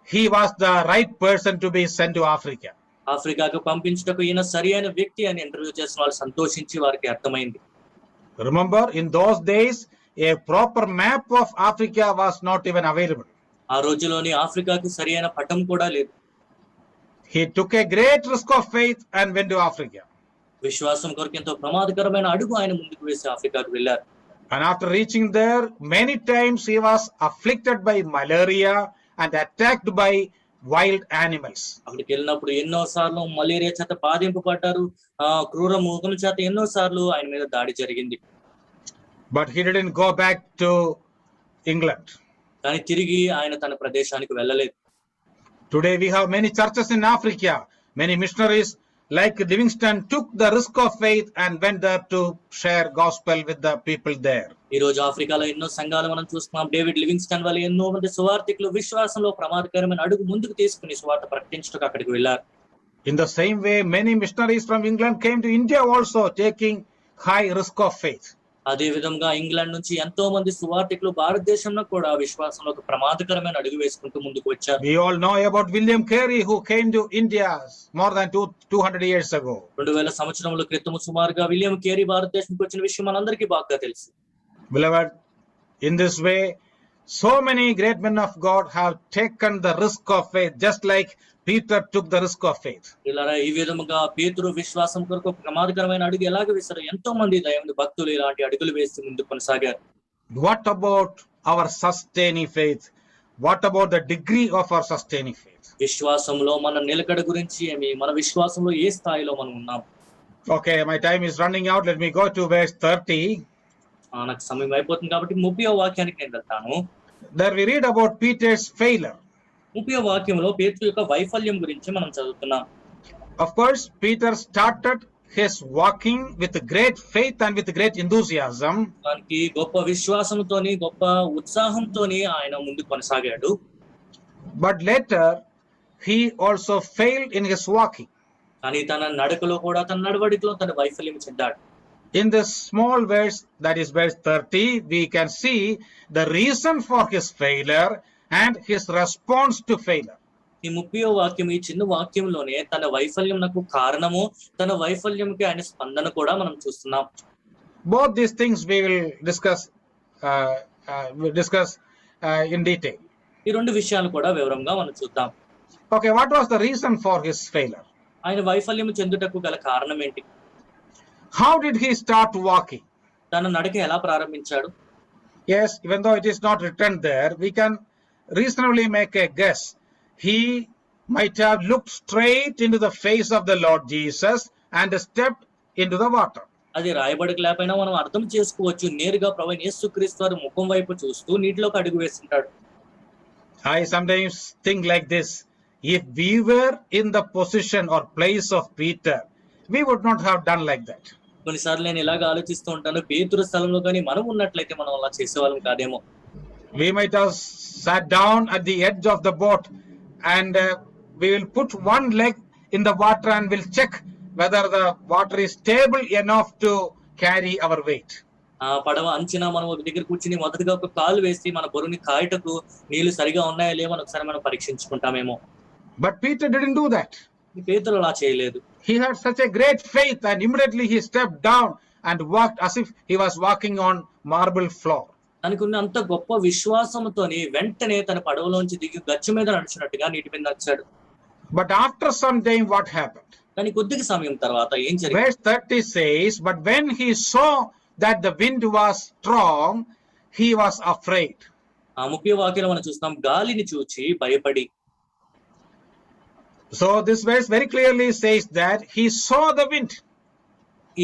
he was the right person to be sent to Africa. ఆఫ్రికాకు పంపించుటకు ఈయన సరైన వ్యక్తి అని ఇంటర్వ్యూ చేసిన వాళ్ళు సంతోషించి వారికి అర్థమైంది. Remember, in those days, a proper map of Africa was not even available. ఆ రోజులోని ఆఫ్రికాకి సరైన పటం కూడా లేదు. He took a great risk of faith and went to Africa. విశ్వాసం కొరకు ఎంతో ప్రమాదకరమైన అడుగు ఆయన ముందుకు వేసి ఆఫ్రికాకు వెళ్ళారు. And after reaching there, many times he was afflicted by malaria and attacked by wild animals. అక్కడికి వెళ్ళినప్పుడు ఎన్నో సార్లు మలేరియా చేత బాధింపబడ్డారు. క్రూర మృగముల చేత ఎన్నో సార్లు ఆయన మీద దాడి జరిగింది. But he didn't go back to England. కానీ తిరిగి ఆయన తన ప్రదేశానికి వెళ్ళలేదు. Today we have many churches in Africa. Many missionaries like Livingstone took the risk of faith and went there to share gospel with the people there. ఈ రోజు ఆఫ్రికాలో ఎన్నో సంఘాలు మనం చూస్తున్నాం. డేవిడ్ లివింగ్స్టన్ వల్ల ఎన్నో మంది సువార్థికులు విశ్వాసంలో ప్రమాదకరమైన అడుగు ముందుకు తీసుకుని సువార్త ప్రకటించడానికి అక్కడికి వెళ్ళారు. In the same way, many missionaries from England came to India also, taking high risk of faith. అదే విధంగా ఇంగ్లాండ్ నుంచి ఎంతో మంది సువార్థికులు భారతదేశంలో కూడా విశ్వాసంలో ఒక ప్రమాదకరమైన అడుగు వేసుకుంటూ ముందుకు వచ్చారు. We all know about William Carey, who came to India more than 200 years ago. 2000 సంవత్సరముల క్రితం సుమారుగా విలియం కేరీ భారతదేశానికి వచ్చిన విషయం మనందరికీ బాగా తెలుసు. Beloved, in this way, so many great men of God have taken the risk of faith, just like Peter took the risk of faith. ఇలా ఈ విధముగా పేతురు విశ్వాసం కొరకు ప్రమాదకరమైన అడుగు ఎలాగ వేశారు. ఎంతో మంది దైవజనులు భక్తులు ఇలాంటి అడుగులు వేసి ముందుకు కొనసాగారు. What about our sustaining faith? What about the degree of our sustaining faith? విశ్వాసంలో మన నిలకడ గురించి మన విశ్వాసంలో ఏ స్థాయిలో మనం ఉన్నాం. Okay, my time is running out. Let me go to verse 30. నాకు సమయం అయిపోతుంది కాబట్టి 30వ వాక్యానికి నేను వెళ్తాను. There we read about Peter's failure. 30వ వాక్యంలో పేతురు యొక్క వైఫల్యం గురించి మనం చదువుతున్నాం. Of course, Peter started his walking with great faith and with great enthusiasm. దానికి గొప్ప విశ్వాసంతోని గొప్ప ఉత్సాహంతోని ఆయన ముందుకు కొనసాగాడు. But later he also failed in his walking. కానీ తన నడకలో కూడా తన నడవడికలో తన వైఫల్యం చెందాడు. In this small verse, that is verse 30, we can see the reason for his failure and his response to failure. ఈ 30వ వాక్యం, ఈ చిన్న వాక్యంలోనే తన వైఫల్యం నాకు కారణము, తన వైఫల్యంకి ఆయన స్పందన కూడా మనం చూస్తున్నాం. Both these things we will discuss in detail. ఈ రెండు విషయాలు కూడా వివరంగా మనం చూద్దాం. Okay, what was the reason for his failure? ఆయన వైఫల్యం చెందుటకు గల కారణం ఏంటి? How did he start walking? తన నడక ఎలా ప్రారంభించాడు? Yes, even though it is not written there, we can reasonably make a guess. He might have looked straight into the face of the Lord Jesus and stepped into the water. అది రాయబడకలేకపోయినా మనం అర్థం చేసుకోవచ్చు. నేరుగా ప్రభువైన యేసుక్రీస్తు వారి ముఖం వైపు చూస్తూ నీటిలోకి అడుగు వేస్తుంటాడు. I sometimes think like this: if we were in the position or place of Peter, we would not have done like that. కొన్నిసార్లు నేను ఇలాగ ఆలోచిస్తూ ఉంటాను, పేతురు స్థలంలో కానీ మనం ఉన్నట్లయితే మనం అలా చేసేవాళ్ళం కాదేమో. We might have sat down at the edge of the boat and we will put one leg in the water and we'll check whether the water is stable enough to carry our weight. పడవ అంచున మనం ఒక దగ్గర కూర్చుని మొదటగా ఒక కాలు వేసి మన బరువుని కాయటకు నీళ్లు సరిగా ఉన్నాయో లేవో ఒకసారి మనం పరీక్షించుకుంటామేమో. But Peter didn't do that. పేతురు అలా చేయలేదు. He had such a great faith and immediately he stepped down and walked as if he was walking on marble floor. తనకున్న అంత గొప్ప విశ్వాసంతోని వెంటనే తన పడవలోంచి దిగి గచ్చు మీద నడిచినట్టుగా నీటి మీద నడిచాడు. But after some time what happened? కానీ కొద్దిగా సమయం తర్వాత ఏం జరిగింది? Verse 30 says, but when he saw that the wind was strong, he was afraid. 30వ వాక్యంలో మనం చూస్తాం, గాలిని చూచి భయపడి. So this verse very clearly says that he saw the wind.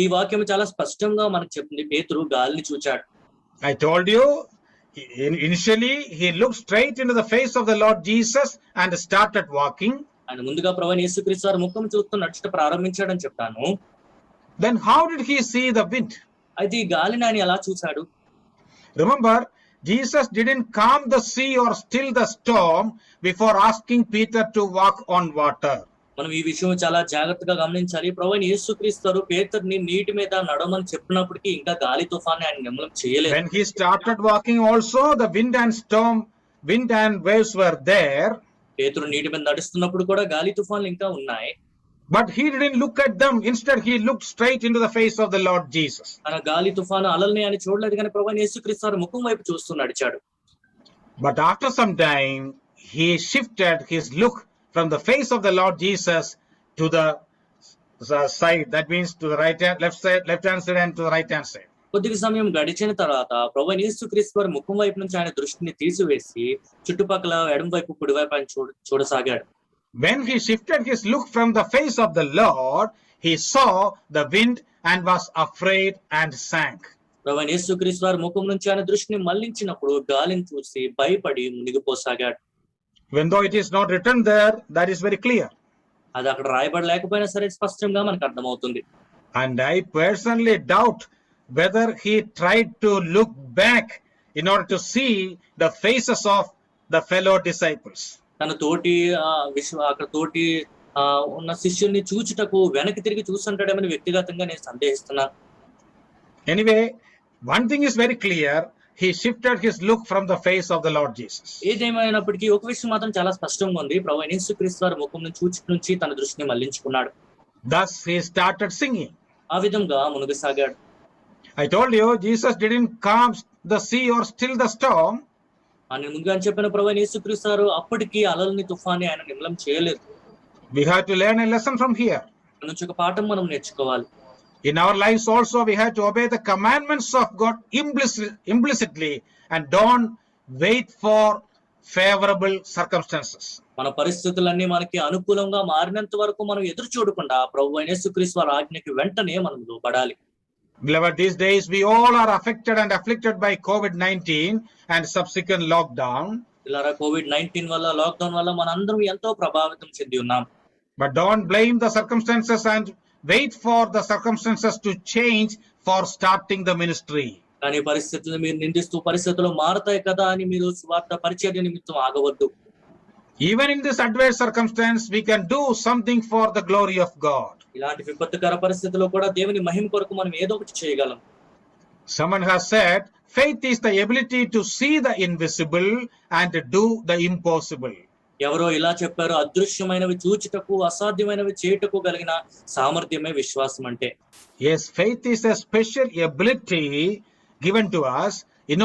ఈ వాక్యం చాలా స్పష్టంగా మనకు చెప్తుంది, పేతురు గాలిని చూచాడు. I told you, initially he looked straight into the face of the Lord Jesus and started walking. ఆయన ముందుగా ప్రభువైన యేసుక్రీస్తు వారి ముఖం చూస్తూ నడుచుట ప్రారంభించాడని చెప్పాను. Then how did he see the wind? అయితే ఈ గాలిని ఆయన ఎలా చూశాడు? Remember, Jesus didn't calm the sea or still the storm before asking Peter to walk on water. మనం ఈ విషయం చాలా జాగ్రత్తగా గమనించాలి. ప్రభువైన యేసుక్రీస్తు వారు పేతురుని నీటి మీద నడవమని చెప్పినప్పటికీ ఇంకా గాలి తుఫాన్ని ఆయన నిర్మూలన చేయలేదు. When he started walking also, the wind and waves were there. పేతురు నీటి మీద నడుస్తున్నప్పుడు కూడా గాలి తుఫాన్లు ఇంకా ఉన్నాయి. But he didn't look at them. Instead, he looked straight into the face of the Lord Jesus. తన గాలి తుఫాను అలల్ని ఆయన చూడలేదు, కానీ ప్రభువైన యేసుక్రీస్తు వారి ముఖం వైపు చూస్తూ నడిచాడు. But after some time, he shifted his look from the face of the Lord Jesus to the side. That means to the left hand side and to the right hand side. కొద్దిగా సమయం గడిచిన తర్వాత ప్రభువైన యేసుక్రీస్తు వారి ముఖం వైపు నుంచి ఆయన దృష్టిని తీసివేసి చుట్టుపక్కల ఎడమ వైపు కుడి వైపు ఆయన చూడసాగాడు. When he shifted his look from the face of the Lord, he saw the wind and was afraid and sank. ప్రభువైన యేసుక్రీస్తు వారి ముఖం నుంచి ఆయన దృష్టిని మళ్లించినప్పుడు గాలిని చూసి భయపడి మునిగిపోసాగాడు. Even though it is not written there, that is very clear. అది అక్కడ రాయబడలేకపోయినా సరే స్పష్టంగా మనకు అర్థమవుతుంది. And I personally doubt whether he tried to look back in order to see the faces of the fellow disciples. తన తోటి అక్కడ తోటి ఉన్న శిష్యుల్ని చూచుటకు వెనక్కి తిరిగి చూస్తుంటాడేమని వ్యక్తిగతంగా నేను సందేహిస్తున్నాను. Anyway, one thing is very clear. He shifted his look from the face of the Lord Jesus. ఏదేమైనప్పటికీ ఒక విషయం మాత్రం చాలా స్పష్టంగా ఉంది, ప్రభువైన యేసుక్రీస్తు వారి ముఖం నుంచి తన దృష్టిని మళ్లించుకున్నాడు. Thus he started singing. ఆ విధంగా మునిగసాగాడు. I told you, Jesus didn't calm the sea or still the storm. అని ముందుగా చెప్పిన ప్రభువైన యేసుక్రీస్తు వారు అప్పటికి అలల్ని తుఫాన్ని ఆయన నిర్మూలన చేయలేదు. We have to learn a lesson from here. ఇక్కడ నుంచి ఒక పాఠం మనం నేర్చుకోవాలి. In our lives also, we have to obey the commandments of God implicitly and don't wait for favorable circumstances. మన పరిస్థితులన్నీ మనకి అనుకూలంగా మారినంత వరకు మనం ఎదురు చూడకుండా ప్రభువైన యేసుక్రీస్తు వారి ఆజ్ఞకి వెంటనే మనం లోబడాలి. Beloved, these days we all are affected and afflicted by COVID-19 and subsequent lockdown. ఇలారా COVID-19 వల్ల లాక్డౌన్ వల్ల మనందరం ఎంతో ప్రభావితం చెంది ఉన్నాం. But don't blame the circumstances and wait for the circumstances to change for starting the ministry. కానీ పరిస్థితులు మీరు నిందిస్తూ పరిస్థితులు మారతాయి కదా అని మీరు సువార్త పరిచర్య నిమిత్తం ఆగవద్దు. Even in this adverse circumstance, we can do something for the glory of God. ఇలాంటి విపత్తుకర పరిస్థితుల్లో కూడా దేవుని మహిమ కొరకు మనం ఏదో ఒకటి చేయగలం. Someone has said, faith is the ability to see the invisible and do the impossible. ఎవరో ఇలా చెప్పారు, అదృశ్యమైనవి చూచుటకు అసాధ్యమైనవి చేయుటకు కలిగిన సామర్థ్యమే విశ్వాసం అంటే. Yes, faith is a special ability given to us in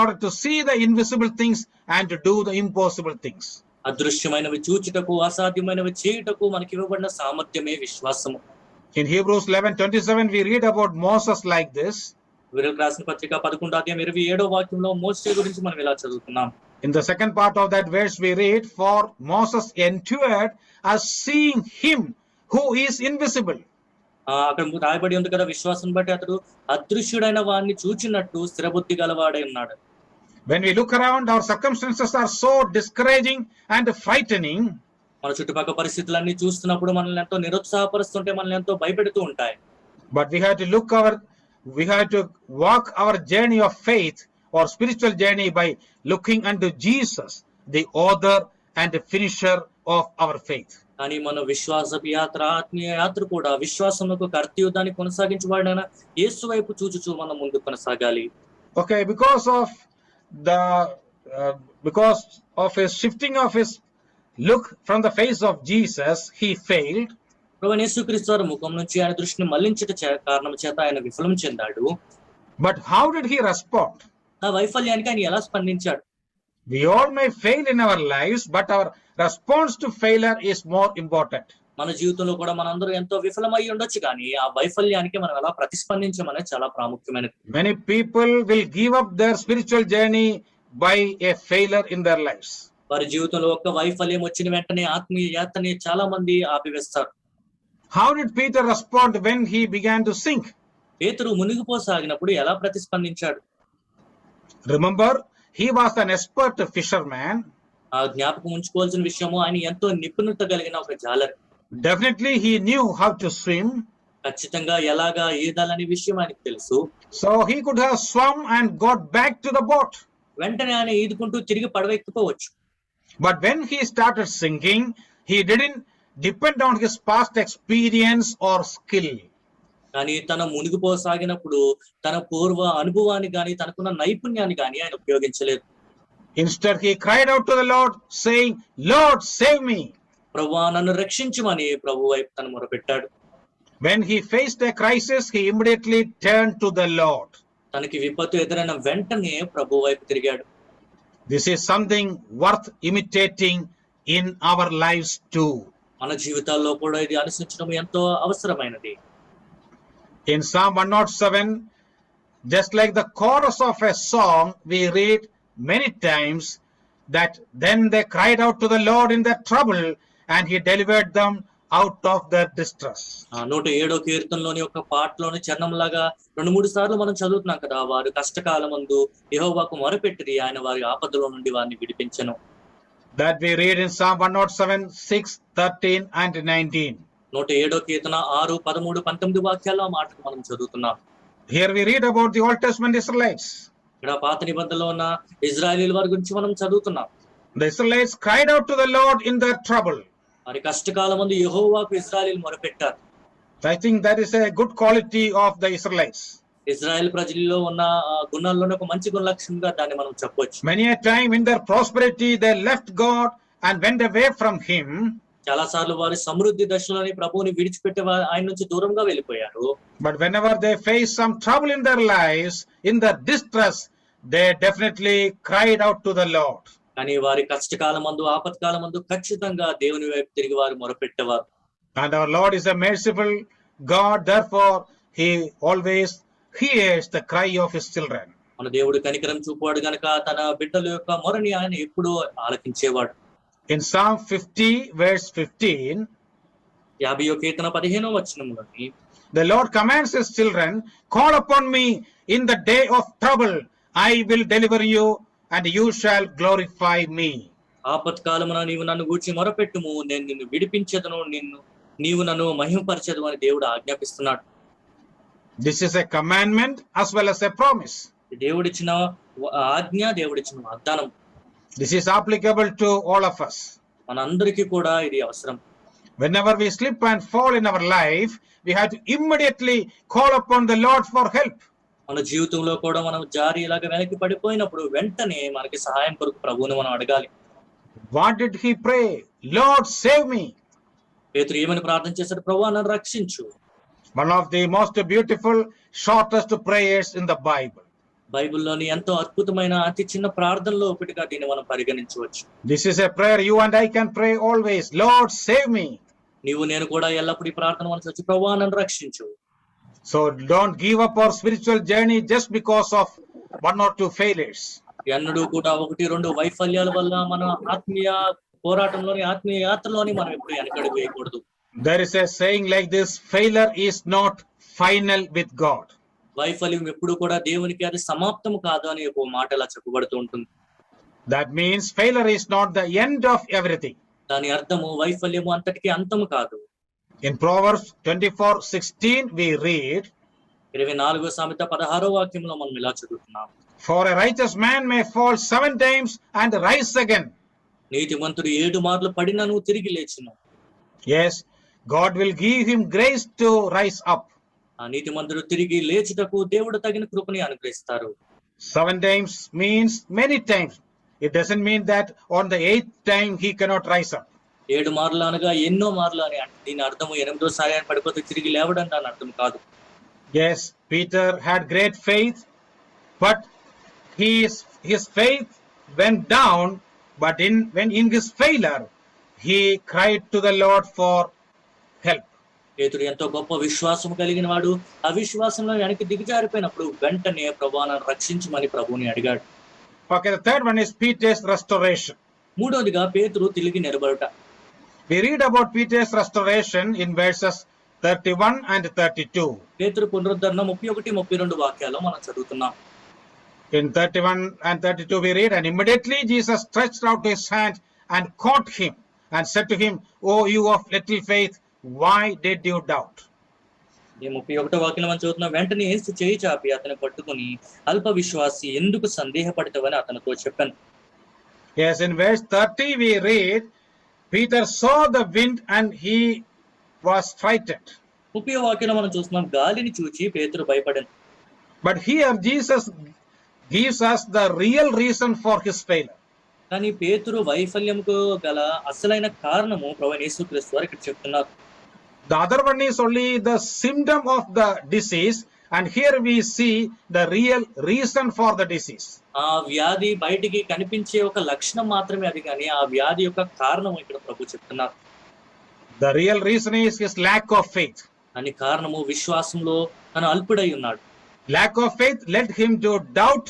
order to see the invisible things and to do the impossible things. అదృశ్యమైనవి చూచుటకు అసాధ్యమైనవి చేయుటకు మనకి ఇవ్వబడిన సామర్థ్యమే విశ్వాసము. In Hebrews 11:27 we read about Moses like this. వీరులకు రాసిన పత్రిక 11:27 వాక్యంలో మోషే గురించి మనం ఇలా చదువుతున్నాం. In the second part of that verse we read, for Moses endured as seeing him who is invisible. అక్కడ రాయబడి ఉంది కదా, విశ్వాసం బట్టి అతడు అదృశ్యుడైన వాడిని చూచినట్టు స్థిరబుద్ధి గలవాడై ఉన్నాడు. When we look around, our circumstances are so discouraging and frightening. మన చుట్టుపక్కల పరిస్థితులన్నీ చూస్తున్నప్పుడు మనల్ని ఎంతో నిరుత్సాహపరుస్తుంటే, మనల్ని ఎంతో భయపెడుతూ ఉంటాయి. But we have to walk our journey of faith or spiritual journey by looking unto Jesus, the author and finisher of our faith. కానీ మన విశ్వాసపు యాత్ర, ఆత్మీయ యాత్ర కూడా విశ్వాసమునకు కర్తయు దాన్ని కొనసాగించబడిన యేసు వైపు చూచుచూ మనం ముందుకు కొనసాగాలి. Okay, because of his shifting of his look from the face of Jesus, he failed. ప్రభువైన యేసుక్రీస్తు వారి ముఖం నుంచి ఆయన దృష్టిని మళ్లించుట కారణం చేత ఆయన విఫలం చెందాడు. But how did he respond? ఆ వైఫల్యానికి ఆయన ఎలా స్పందించాడు? We all may fail in our lives, but our response to failure is more important. మన జీవితంలో కూడా మనందరూ ఎంతో విఫలమై ఉండొచ్చు, కానీ ఆ వైఫల్యానికి మనం ఎలా ప్రతిస్పందించమనేది చాలా ప్రాముఖ్యమైనది. Many people will give up their spiritual journey by a failure in their lives. వారి జీవితంలో ఒక్క వైఫల్యం వచ్చిన వెంటనే ఆత్మీయ యాత్రని చాలా మంది ఆపివేస్తారు. How did Peter respond when he began to sink? పేతురు మునిగిపోసాగినప్పుడు ఎలా ప్రతిస్పందించాడు? Remember, he was an expert fisherman. ఆ జ్ఞాపకం ఉంచుకోవాల్సిన విషయము, ఆయన ఎంతో నిపుణత కలిగిన ఒక జాలర్. Definitely he knew how to swim. ఖచ్చితంగా ఎలాగా ఈదాలనే విషయం ఆయనకు తెలుసు. So he could have swum and got back to the boat. వెంటనే ఆయన ఈదుకుంటూ తిరిగి పడవెక్కిపోవచ్చు. But when he started sinking, he didn't depend on his past experience or skill. కానీ తన మునిగిపోసాగినప్పుడు తన పూర్వ అనుభవాన్ని గాని తనకున్న నైపుణ్యాన్ని గాని ఆయన ఉపయోగించలేదు. Instead, he cried out to the Lord, saying, "Lord, save me." ప్రభువా నన్ను రక్షించమని ప్రభు వైపు తను మొరపెట్టాడు. When he faced a crisis, he immediately turned to the Lord. తనకి విపత్తు ఎదురైన వెంటనే ప్రభు వైపు తిరిగాడు. This is something worth imitating in our lives too. మన జీవితాల్లో కూడా ఇది అనుసరించడం ఎంతో అవసరమైనది. In Psalm 107, just like the chorus of a song, we read many times that then they cried out to the Lord in their trouble and he delivered them out of their distress. 107వ కీర్తనలోని ఒక పాటలోని చరణంలాగా 2-3 సార్లు మనం చదువుతున్నాం కదా, వారు కష్టకాలమందు యెహోవాకు మొరపెట్టిరి, ఆయన వారి ఆపదలో నుండి వారిని విడిపించెను. That we read in Psalm 107, 6, 13 and 19. 107వ కీర్తన 6, 13, 19 వాక్యాల్లో ఆ మాటకు మనం చదువుతున్నాం. Here we read about the Old Testament Israelites. ఇక్కడ పాత నిబంధనలో ఉన్న ఇజ్రాయేలీల వారి గురించి మనం చదువుతున్నాం. The Israelites cried out to the Lord in their trouble. వారి కష్టకాలమందు యెహోవాకు ఇశ్రాయేలీయులు మొరపెట్టారు. I think that is a good quality of the Israelites. Israel ప్రజల్లో ఉన్న గుణాల్లోనే ఒక మంచి గుణ లక్షణంగా దాన్ని మనం చెప్పొచ్చు. Many a time in their prosperity they left God and went away from him. చాలా సార్లు వారి సమృద్ధి దశలోని ప్రభువుని విడిచిపెట్టి ఆయన నుంచి దూరంగా వెళ్ళిపోయారు. But whenever they faced some trouble in their lives, in their distress, they definitely cried out to the Lord. కానీ వారి కష్టకాలమందు ఆపత్కాలమందు ఖచ్చితంగా దేవుని వైపు తిరిగి వారు మొరపెట్టేవారు. And our Lord is a merciful God, therefore he always hears the cry of his children. మన దేవుడు కనికరం చూపువాడు గనుక తన బిడ్డల యొక్క మొరని ఆయన ఎప్పుడూ ఆలకించేవాడు. In Psalm 50 verse 15, 50వ కీర్తన 15వ వచనంలోని the Lord commands his children, "Call upon me in the day of trouble, I will deliver you and you shall glorify me." ఆపత్కాలమున నీవు నన్ను గూర్చి మొరపెట్టుము, నేను నిన్ను విడిపించెదను, నీవు నన్ను మహిమపరచెదవు అని దేవుడు ఆజ్ఞాపిస్తున్నాడు. This is a commandment as well as a promise. దేవుడిచ్చిన ఆజ్ఞ, దేవుడిచ్చిన వాగ్దానం. This is applicable to all of us. మనందరికీ కూడా ఇది అవసరం. Whenever we slip and fall in our life, we have to immediately call upon the Lord for help. మన జీవితంలో కూడా మనం జారి ఇలాగ వెనక్కి పడిపోయినప్పుడు వెంటనే మనకి సహాయం కొరకు ప్రభువుని మనం అడగాలి. What did he pray? Lord, save me. పేతురు ఏమని ప్రార్థన చేశాడు? ప్రభువా నన్ను రక్షించు. One of the most beautiful, shortest prayers in the Bible. బైబిల్లోని ఎంతో అద్భుతమైన అతి చిన్న ప్రార్థనలో ఒకటిగా దీన్ని మనం పరిగణించవచ్చు. This is a prayer you and I can pray always. Lord, save me. నీవు నేను కూడా ఎల్లప్పుడూ ఈ ప్రార్థన మనసు ప్రభువా నన్ను రక్షించు. So don't give up our spiritual journey just because of 1 or 2 failures. ఎన్నడూ కూడా 1-2 వైఫల్యాల వల్ల మన ఆత్మీయ పోరాటంలోని ఆత్మీయ యాత్రలోని మనం ఎప్పుడు వెనకడుగు వేయకూడదు. There is a saying like this: failure is not final with God. వైఫల్యం ఎప్పుడు కూడా దేవునికి అది సమాప్తం కాదు అని ఒక మాట ఇలా చెప్పబడుతూ ఉంటుంది. That means failure is not the end of everything. దాని అర్థము వైఫల్యము అంతటికి అంతము కాదు. In Proverbs 24:16 we read, 24వ సామెత 16వ వాక్యంలో మనం ఇలా చదువుతున్నాం. For a righteous man may fall 7 times and rise again, నీతిమంతుడు 7 మార్లు పడినను తిరిగి లేచును. Yes, God will give him grace to rise up. ఆ నీతిమంతుడు తిరిగి లేచుటకు దేవుడు తగిన కృపని అనుగ్రహిస్తారు. 7 times means many times. It doesn't mean that on the 8th time he cannot rise up. 7 మార్లు అనగా ఎన్నో మార్లు అని దీని అర్థము 8వ ఆయన పడిపోతే తిరిగి లేవడం దాని అర్థం కాదు. Yes, Peter had great faith, but his faith went down, but when in his failure he cried to the Lord for help. పేతురు ఎంతో గొప్ప విశ్వాసం కలిగిన వాడు. ఆ విశ్వాసంలో వెనక్కి దిగజారిపోయినప్పుడు వెంటనే ప్రభువును రక్షించమని ప్రభువుని అడిగాడు. Okay, the third one is Peter's restoration. మూడోదిగా పేతురు తిరిగి నిలబడుట. We read about Peter's restoration in verses 31 and 32. పేతురు పునరుద్ధరణ 31, 32 వాక్యాల్లో మనం చదువుతున్నాం. In 31 and 32 we read, and immediately Jesus stretched out his hand and caught him and said to him, "Oh, you of little faith, why did you doubt?" ఈ 31 వాక్యంలో మనం చదువుతున్నాం. వెంటనే యేసు చేయి చాపి అతను పట్టుకుని, అల్ప విశ్వాసి ఎందుకు సందేహపడతావని అతనితో చెప్పాను. Yes, in verse 30 we read, Peter saw the wind and he was frightened. 30వ వాక్యంలో మనం చూస్తున్నాం, గాలిని చూచి పేతురు భయపడాను. But here Jesus gives us the real reason for his failure. కానీ పేతురు వైఫల్యంకు గల అసలైన కారణము ప్రభువైన యేసుక్రీస్తు వారు ఇక్కడ చెప్తున్నారు. The other one is only the symptom of the disease, and here we see the real reason for the disease. ఆ వ్యాధి బయటికి కనిపించే ఒక లక్షణం మాత్రమే అది, కానీ ఆ వ్యాధి యొక్క కారణం ఇక్కడ ప్రభు చెప్తున్నారు. The real reason is his lack of faith. అని కారణము విశ్వాసంలో తను అల్పుడై ఉన్నాడు. Lack of faith led him to doubt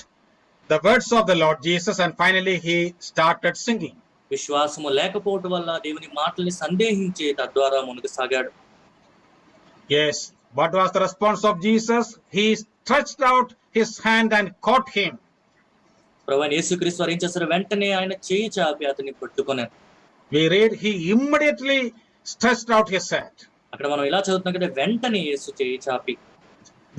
the words of the Lord Jesus, and finally he started singing. విశ్వాసము లేకపోవటం వల్ల దేవుని మాటల్ని సందేహించి తద్వారా ముందుకు సాగాడు. Yes, what was the response of Jesus? He stretched out his hand and caught him. ప్రభువైన యేసుక్రీస్తు వారు ఏం చేశారు? వెంటనే ఆయన చేయి చాపి అతన్ని పట్టుకున్నారు. We read he immediately stretched out his hand. అక్కడ మనం ఇలా చదువుతున్నాం కదా, వెంటనే యేసు చేయి చాపి.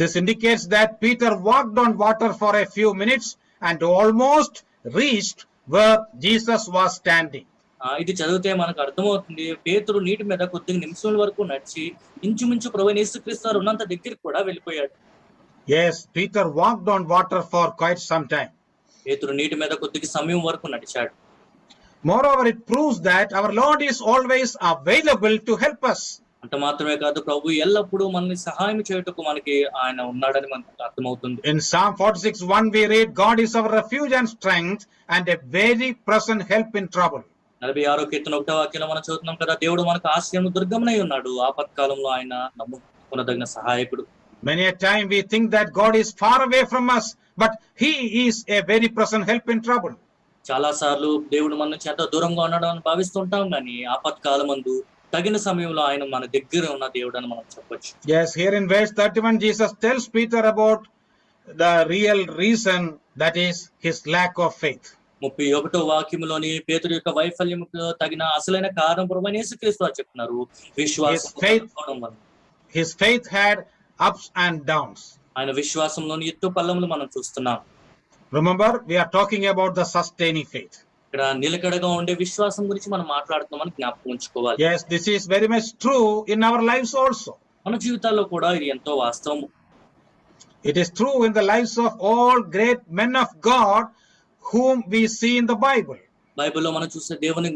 This indicates that Peter walked on water for a few minutes and almost reached where Jesus was standing. ఇది చదివితే మనకు అర్థమవుతుంది, పేతురు నీటి మీద కొద్ది నిమిషాల వరకు నడిచి ఇంచుమించు ప్రభువైన యేసుక్రీస్తు వారు ఉన్నంత దగ్గరికి కూడా వెళ్ళిపోయాడు. Yes, Peter walked on water for quite some time. పేతురు నీటి మీద కొద్ది సమయం వరకు నడిచాడు. Moreover, it proves that our Lord is always available to help us. అంత మాత్రమే కాదు, ప్రభు ఎల్లప్పుడూ మనల్ని సహాయం చేయుటకు మనకి ఆయన ఉన్నాడని మనకు అర్థమవుతుంది. In Psalm 46:1 we read, God is our refuge and strength and a very present help in trouble. 46వ కీర్తన 1వ వాక్యంలో మనం చదువుతున్నాం కదా, దేవుడు మనకు ఆశ్రయము దుర్గమునై ఉన్నాడు, ఆపత్కాలంలో ఆయన నమ్ముకొనదగిన సహాయకుడు. Many a time we think that God is far away from us, but he is a very present help in trouble. చాలా సార్లు దేవుడు మన నుంచి ఎంతో దూరంగా ఉన్నాడు అని భావిస్తుంటాం, కానీ ఆపత్కాలమందు తగిన సమయంలో ఆయన మన దగ్గర ఉన్న దేవుడు అని మనం చెప్పొచ్చు. Yes, here in verse 31 Jesus tells Peter about the real reason, that is his lack of faith. 31వ వాక్యములోని పేతురు యొక్క వైఫల్యముకు తగిన అసలైన కారణం ప్రభువైన యేసుక్రీస్తు వారు చెప్తున్నారు, విశ్వాసం. His faith had ups and downs. ఆయన విశ్వాసంలోని ఎత్తు పల్లములు మనం చూస్తున్నాం. Remember, we are talking about the sustaining faith. ఇక్కడ నిలకడగా ఉండే విశ్వాసం గురించి మనం మాట్లాడుతున్నామని జ్ఞాపకం ఉంచుకోవాలి. Yes, this is very much true in our lives also. మన జీవితాల్లో కూడా ఇది ఎంతో వాస్తవము. It is true in the lives of all great men of God whom we see in the Bible. బైబిల్లో మనం చూసే దేవుని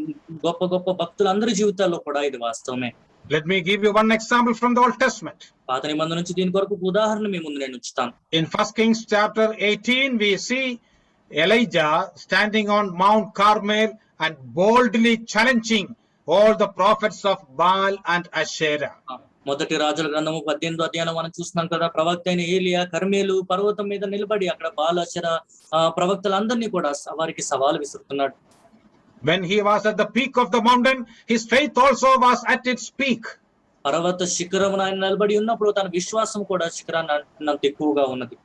గొప్ప గొప్ప భక్తులందరి జీవితాల్లో కూడా ఇది వాస్తవమే. Let me give you one example from the Old Testament. పాత నిబంధన నుంచి దీని కొరకు ఉదాహరణ మీ ముందు నేను ఉంచుతాను. In 1 Kings chapter 18 we see Elijah standing on Mount Carmel and boldly challenging all the prophets of Baal and Asherah. మొదటి రాజుల గ్రంథము 18వ అధ్యాయంలో మనం చూస్తున్నాం కదా, ప్రవక్త అయిన ఏలియా కర్మేలు పర్వతం మీద నిలబడి అక్కడ బాల్ అషెరా ప్రవక్తలందరినీ కూడా వారికి సవాలు విసురుతున్నాడు. When he was at the peak of the mountain, his faith also was at its peak. పర్వత శిఖరమున ఆయన నిలబడి ఉన్నప్పుడు తన విశ్వాసం కూడా శిఖరాన్నంత ఎక్కువగా ఉన్నది.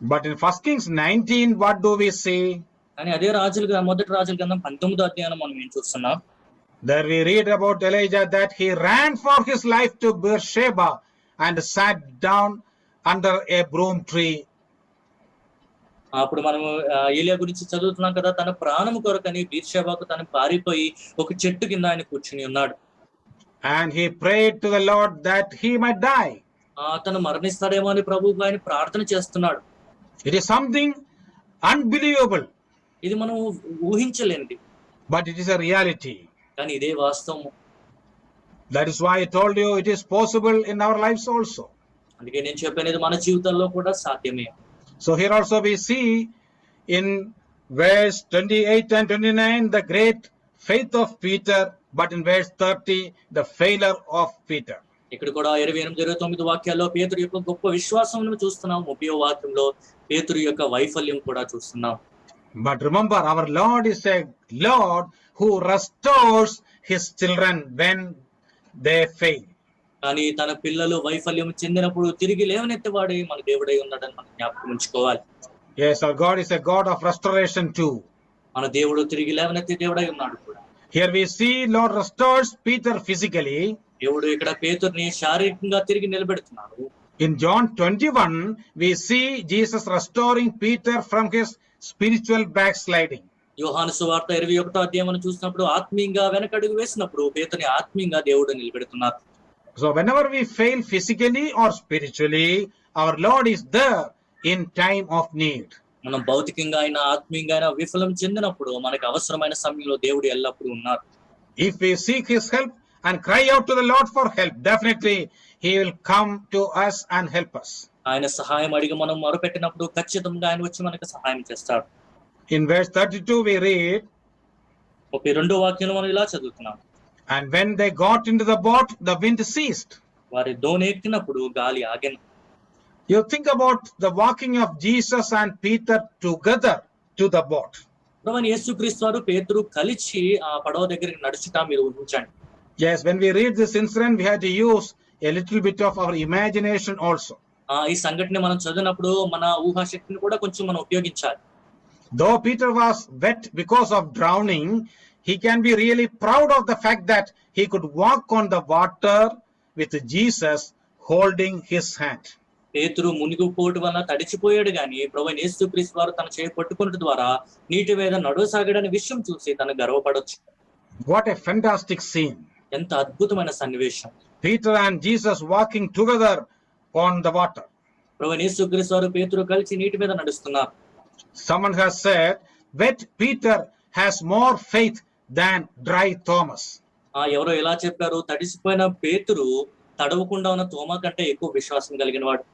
But in 1 Kings 19 what do we see? కానీ అదే మొదటి రాజుల గ్రంథం 19వ అధ్యాయం మనం ఏం చూస్తున్నాం? There we read about Elijah that he ran for his life to Beersheba and sat down under a broom tree. అప్పుడు మనము ఏలియా గురించి చదువుతున్నాం కదా, తన ప్రాణము కొరకని బీర్షెబాకు తను పారిపోయి ఒక చెట్టు కింద ఆయన కూర్చుని ఉన్నాడు. And he prayed to the Lord that he might die. తను మరణిస్తాడేమో అని ప్రభువుకు ఆయన ప్రార్థన చేస్తున్నాడు. It is something unbelievable, ఇది మనం ఊహించలేనిది, but it is a reality. కానీ ఇదే వాస్తవము. That is why I told you it is possible in our lives also. అందుకే నేను చెప్పేది మన జీవితాల్లో కూడా సాధ్యమే. So here also we see in verse 28 and 29 the great faith of Peter, but in verse 30 the failure of Peter. ఇక్కడ కూడా 28-29 వాక్యాల్లో పేతురు యొక్క గొప్ప విశ్వాసం చూస్తున్నాం. 30వ వాక్యంలో పేతురు యొక్క వైఫల్యం కూడా చూస్తున్నాం. But remember, our Lord is a Lord who restores his children when they fail. కానీ తన పిల్లలు వైఫల్యం చెందినప్పుడు తిరిగి లేవనెత్తేవాడే మన దేవుడై ఉన్నాడని మనం జ్ఞాపకం ఉంచుకోవాలి. Yes, our God is a God of restoration too. మన దేవుడు తిరిగి లేవనెత్తే దేవుడై ఉన్నాడు కూడా. Here we see Lord restores Peter physically. దేవుడు ఇక్కడ పేతురుని శారీరకంగా తిరిగి నిలబెడుతున్నాడు. In John 21 we see Jesus restoring Peter from his spiritual backsliding. యోహాను సువార్త 21వ అధ్యాయం చూసినప్పుడు ఆత్మీయంగా వెనకడుగు వేసినప్పుడు పేతురుని ఆత్మీయంగా దేవుడు నిలబెడుతున్నారు. So whenever we fail physically or spiritually, our Lord is there in time of need. మనం భౌతికంగా అయినా ఆత్మీయంగా అయినా విఫలం చెందినప్పుడు మనకు అవసరమైన సమయంలో దేవుడు ఎల్లప్పుడూ ఉన్నారు. If we seek his help and cry out to the Lord for help, definitely he will come to us and help us. ఆయన సహాయం అడిగి మనం మొరపెట్టినప్పుడు ఖచ్చితంగా ఆయన వచ్చి మనకు సహాయం చేస్తాడు. In verse 32 we read, 32వ వాక్యంలో మనం ఇలా చదువుతున్నాం. And when they got into the boat, the wind ceased. వారి దోణి ఎక్కినప్పుడు గాలి ఆగెను. You think about the walking of Jesus and Peter together to the boat. ప్రభువైన యేసుక్రీస్తు వారు పేతురు కలిసి ఆ పడవ దగ్గరికి నడుచుట మీరు ఊహించండి. Yes, when we read this incident, we had to use a little bit of our imagination also. ఈ సంఘటన మనం చదివినప్పుడు మన ఊహాశక్తిని కూడా కొంచెం మనం ఉపయోగించాలి. Though Peter was wet because of drowning, he can be really proud of the fact that he could walk on the water with Jesus holding his hand. పేతురు మునిగిపోవడం వల్ల తడిచిపోయాడు గాని ప్రభువైన యేసుక్రీస్తు వారు తన చేయి పట్టుకున్నట్టు ద్వారా నీటి మీద నడవసాగాడనే విషయం చూసి తను గర్వపడొచ్చు. What a fantastic scene. ఎంత అద్భుతమైన సన్నివేశం. Peter and Jesus walking together on the water. ప్రభువైన యేసుక్రీస్తు వారు పేతురు కలిసి నీటి మీద నడుస్తున్నారు. Someone has said, wet Peter has more faith than dry Thomas. ఎవరో ఎలా చెప్పారు, తడిసిపోయిన పేతురు తడవకుండా ఉన్న తోమా కంటే ఎక్కువ విశ్వాసం కలిగిన వాడు.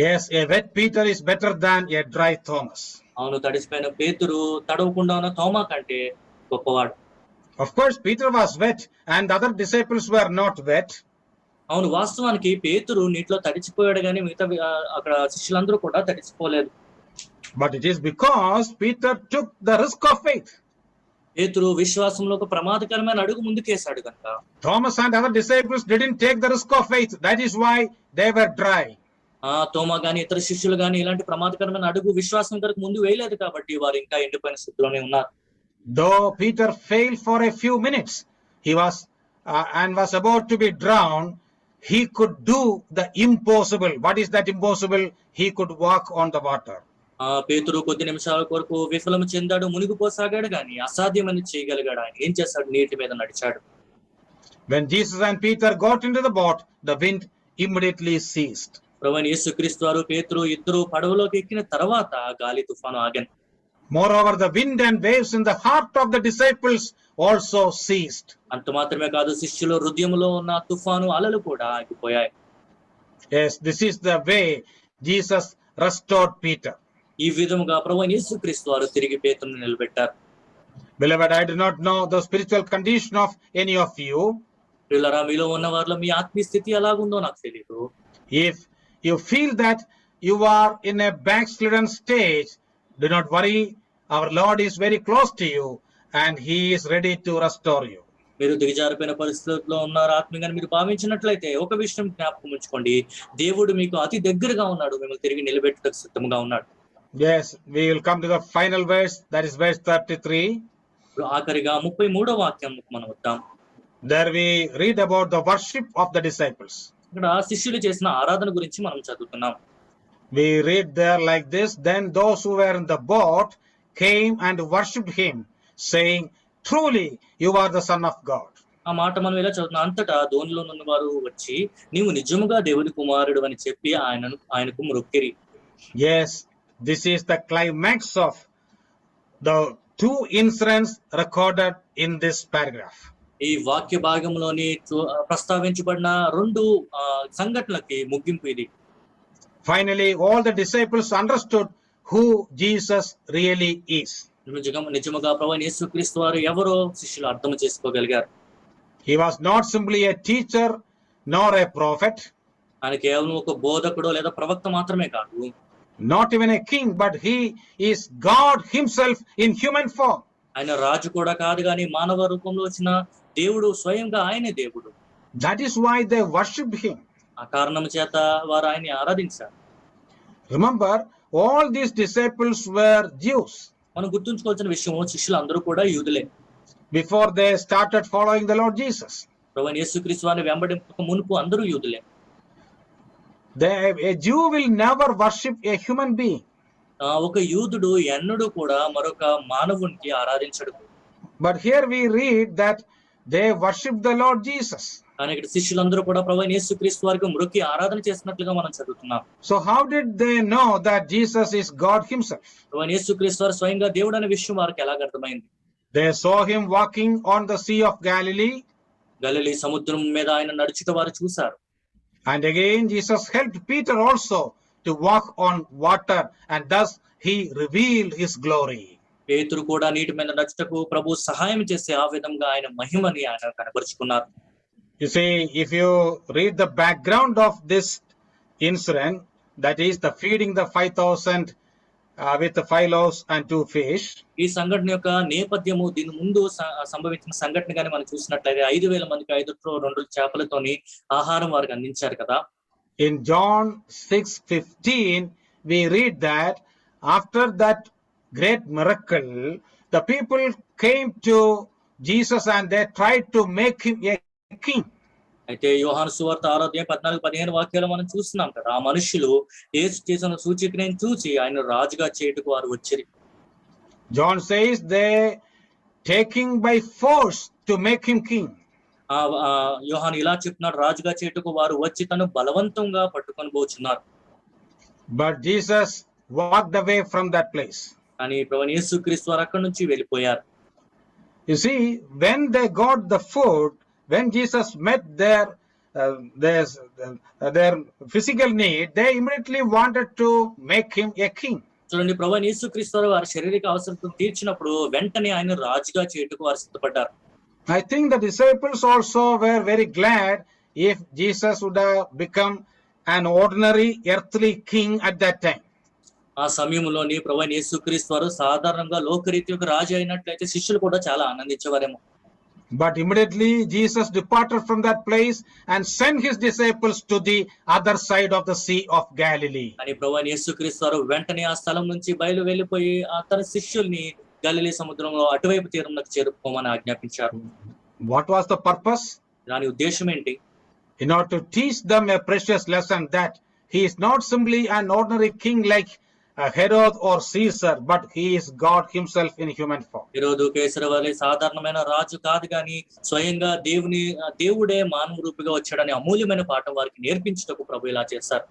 Yes, a wet Peter is better than a dry Thomas. అవును, తడిసిపోయిన పేతురు తడవకుండా ఉన్న తోమా కంటే గొప్పవాడు. Of course, Peter was wet and the other disciples were not wet. అవును, వాస్తవానికి పేతురు నీటిలో తడిచిపోయాడు కానీ మిగతా అక్కడ శిష్యులందరూ కూడా తడిచిపోలేదు. But it is because Peter took the risk of faith. పేతురు విశ్వాసంలో ఒక ప్రమాదకరమైన అడుగు ముందుకేశాడు కనుక Thomas and other disciples didn't take the risk of faith. That is why they were dry. తోమా గాని ఇతర శిష్యులు గాని ఇలాంటి ప్రమాదకరమైన అడుగు విశ్వాసం కొరకు ముందు వేయలేదు కాబట్టి వారు ఇంకా ఎండిపోయిన స్థితిలోనే ఉన్నారు. Though Peter failed for a few minutes, he was about to be drowned, he could do the impossible. What is that impossible? He could walk on the water. పేతురు కొద్ది నిమిషాల కొరకు విఫలం చెందాడు, మునిగిపోసాగాడు గాని అసాధ్యమని చేయగలిగాడు. ఆయన ఏం చేశాడు? నీటి మీద నడిచాడు. When Jesus and Peter got into the boat, the wind immediately ceased. ప్రభువైన యేసుక్రీస్తు వారు పేతురు ఇద్దరు పడవలోకి ఎక్కిన తర్వాత గాలి తుఫాను ఆగెను. Moreover, the wind and waves in the heart of the disciples also ceased. అంత మాత్రమే కాదు, శిష్యుల హృదయంలో ఉన్న తుఫాను అలలు కూడా ఆగిపోయాయి. Yes, this is the way Jesus restored Peter. ఈ విధముగా ప్రభువైన యేసుక్రీస్తు వారు తిరిగి పేతురుని నిలబెట్టారు. Beloved, I do not know the spiritual condition of any of you. ప్రియులారా, మీలో ఉన్న వారిలో మీ ఆత్మీయ స్థితి ఎలాగుందో నాకు తెలియదు. If you feel that you are in a backslidden stage, do not worry. Our Lord is very close to you and he is ready to restore you. మీరు దిగజారిపోయిన పరిస్థితుల్లో ఉన్నారు ఆత్మీయంగా మీరు భావించినట్లయితే ఒక విషయం జ్ఞాపకం ఉంచుకోండి, దేవుడు మీకు అతి దగ్గరగా ఉన్నాడు, మిమ్మల్ని తిరిగి నిలబెట్టుటకు సిద్ధంగా ఉన్నాడు. Yes, we will come to the final verse, that is verse 33. ఆఖరిగా 33వ వాక్యం మనం వద్దాం. There we read about the worship of the disciples. ఇక్కడ శిష్యులు చేసిన ఆరాధన గురించి మనం చదువుతున్నాం. We read there like this, then those who were in the boat came and worshipped him, saying, truly you are the Son of God. ఆ మాట మనం ఇలా చదువుతున్నాం. అంతటా దోనిలో ఉన్న వారు వచ్చి నీవు నిజముగా దేవుని కుమారుడు అని చెప్పి ఆయనకు మొక్కిరి. Yes, this is the climax of the two incidents recorded in this paragraph. ఈ వాక్య భాగంలోని ప్రస్తావించబడిన రెండు సంఘటనలకి ముగింపు ఇది. Finally, all the disciples understood who Jesus really is. నిజముగా ప్రభువైన యేసుక్రీస్తు వారు ఎవరో శిష్యులు అర్థం చేసుకోగలిగారు. He was not simply a teacher nor a prophet. ఆయన కేవలం ఒక బోధకుడు లేదా ప్రవక్త మాత్రమే కాదు. Not even a king, but he is God himself in human form. ఆయన రాజు కూడా కాదు, కానీ మానవ రూపంలో వచ్చిన దేవుడు, స్వయంగా ఆయనే దేవుడు. That is why they worshipped him. ఆ కారణం చేత వారు ఆయన్ని ఆరాధించారు. Remember, all these disciples were Jews. మనం గుర్తుంచుకోవాల్సిన విషయం, శిష్యులు అందరూ కూడా యూదులే. Before they started following the Lord Jesus, ప్రభువైన యేసుక్రీస్తు వారిని వెంబడింపక మునుపు అందరూ యూదులే. A Jew will never worship a human being. ఒక యూదుడు ఎన్నడూ కూడా మరొక మానవునికి ఆరాధించడు. But here we read that they worship the Lord Jesus. కానీ ఇక్కడ శిష్యులందరూ కూడా ప్రభువైన యేసుక్రీస్తు వారికి మొక్కి ఆరాధన చేసినట్లుగా మనం చదువుతున్నాం. So how did they know that Jesus is God himself? ప్రభువైన యేసుక్రీస్తు వారు స్వయంగా దేవుడు అనే విషయం వారికి ఎలాగ అర్థమైంది? They saw him walking on the Sea of Galilee. Galilee సముద్రం మీద ఆయన నడుచుట వారు చూశారు. And again Jesus helped Peter also to walk on water, and thus he revealed his glory. పేతురు కూడా నీటి మీద నడుచుటకు ప్రభు సహాయం చేసి ఆ విధంగా ఆయన మహిమని ఆయన కనబరుచుకున్నారు. You see, if you read the background of this incident, that is the feeding the 5,000 with the 5 loaves and 2 fish. ఈ సంఘటన యొక్క నేపథ్యము, దీని ముందు సంభవించిన సంఘటన గాని మనం చూసినట్లయితే 5,000 మందికి 5 2 చేపలతోని ఆహారం వారికి అందించారు కదా. In John 6:15, we read that after that great miracle, the people came to Jesus and they tried to make him a king. అయితే యోహాను సువార్త 6:14-15 వాక్యాలు మనం చూస్తున్నాం కదా. ఆ మనుషులు యేసు చేసిన సూచకని చూసి ఆయన రాజుగా చేయుటకు వారు వచ్చారు. John says they taking by force to make him king. యోహాను ఇలా చెప్తున్నాడు, రాజుగా చేయుటకు వారు వచ్చి తను బలవంతంగా పట్టుకొని పోచున్నారు. But Jesus walked away from that place. కానీ ప్రభువైన యేసుక్రీస్తు వారు అక్కడి నుంచి వెళ్ళిపోయారు. You see, when they got the food, when Jesus met their physical need, they immediately wanted to make him a king. చూడండి, ప్రభువైన యేసుక్రీస్తు వారు వారి శారీరక అవసరం తీర్చినప్పుడు వెంటనే ఆయన రాజుగా చేయుటకు వారు సిద్ధపడ్డారు. I think the disciples also were very glad if Jesus would have become an ordinary earthly king at that time. ఆ సమయంలోని ప్రభువైన యేసుక్రీస్తు వారు సాధారణంగా లోకరీత్యా రాజు అయినట్లయితే శిష్యులు కూడా చాలా ఆనందించేవారేమో. But immediately Jesus departed from that place and sent his disciples to the other side of the Sea of Galilee. అని ప్రభువైన యేసుక్రీస్తు వారు వెంటనే ఆ స్థలం నుంచి బయలు వెళ్ళిపోయి తన శిష్యుల్ని గలిలీ సముద్రంలో అటువైపు తీరంలోకి చేరుకోమని ఆజ్ఞాపించారు. What was the purpose? దాని ఉద్దేశం ఏంటి? In order to teach them a precious lesson that he is not simply an ordinary king like Herod or Caesar, but he is God himself in human form. హెరోదు, కేసరు వలె సాధారణమైన రాజు కాదు, కానీ స్వయంగా దేవుడే మానవ రూపిగా వచ్చాడని అమూల్యమైన పాఠం వారికి నేర్పించుటకు ప్రభు ఇలా చేశారు.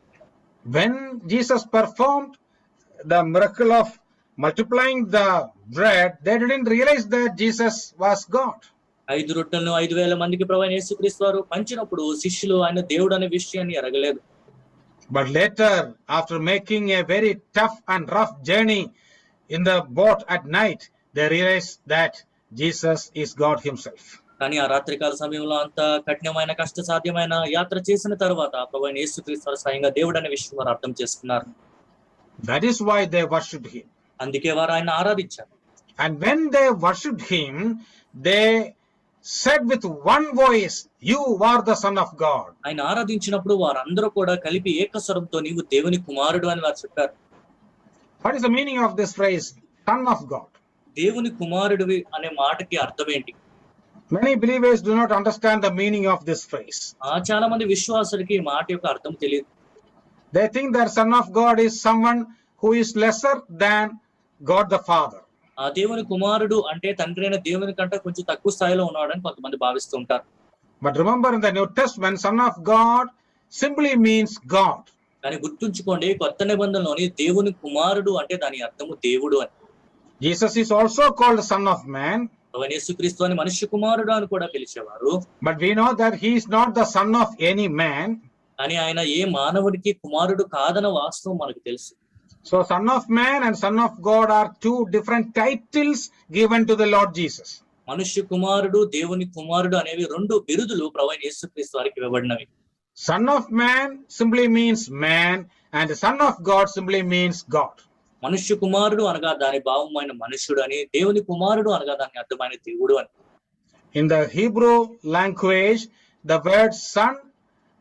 When Jesus performed the miracle of multiplying the bread, they didn't realize that Jesus was God. 5 రొట్టెలను 5,000 మందికి ప్రభువైన యేసుక్రీస్తు వారు పంచినప్పుడు శిష్యులు ఆయన దేవుడు అనే విషయాన్ని ఎరగలేదు. But later, after making a very tough and rough journey in the boat at night, they realized that Jesus is God himself. కానీ ఆ రాత్రికాల సమయంలో అంత కఠినమైన కష్టసాధ్యమైన యాత్ర చేసిన తర్వాత ప్రభువైన యేసుక్రీస్తు వారు స్వయంగా దేవుడు అనే విషయం వారు అర్థం చేసుకున్నారు. That is why they worshipped him. అందుకే వారు ఆయన ఆరాధించారు. And when they worshipped him, they said with one voice, you are the Son of God. ఆయన ఆరాధించినప్పుడు వారందరూ కూడా కలిపి ఏకస్వరంతో నీవు దేవుని కుమారుడు అని వారు చెప్పారు. What is the meaning of this phrase, Son of God? దేవుని కుమారుడివి అనే మాటకి అర్థం ఏంటి? Many believers do not understand the meaning of this phrase. చాలా మంది విశ్వాసులకి ఈ మాట యొక్క అర్థం తెలియదు. They think that Son of God is someone who is lesser than God the Father. ఆ దేవుని కుమారుడు అంటే తండ్రి అయిన దేవుని కంటే కొంచెం తక్కువ స్థాయిలో ఉన్నాడని కొంతమంది భావిస్తూ ఉంటారు. But remember, in the New Testament, Son of God simply means God. కానీ గుర్తుంచుకోండి, కొత్త నిబంధనలోని దేవుని కుమారుడు అంటే దాని అర్థము దేవుడు అని. Jesus is also called the Son of Man. యేసుక్రీస్తు అని మనుష్య కుమారుడు అని కూడా పిలిచేవారు. But we know that he is not the son of any man. కానీ ఆయన ఏ మానవుడికి కుమారుడు కాదన్న వాస్తవం మనకు తెలుసు. So Son of Man and Son of God are two different titles given to the Lord Jesus. మనుష్య కుమారుడు, దేవుని కుమారుడు అనేవి రెండు బిరుదులు ప్రభువైన యేసుక్రీస్తు వారికి ఇవ్వబడినవి. Son of Man simply means man and Son of God simply means God. మనుష్య కుమారుడు అనగా దాని భావమైన మనుష్యుడు అని, దేవుని కుమారుడు అనగా దాని అర్థమైన దేవుడు అని. In the Hebrew language, the word son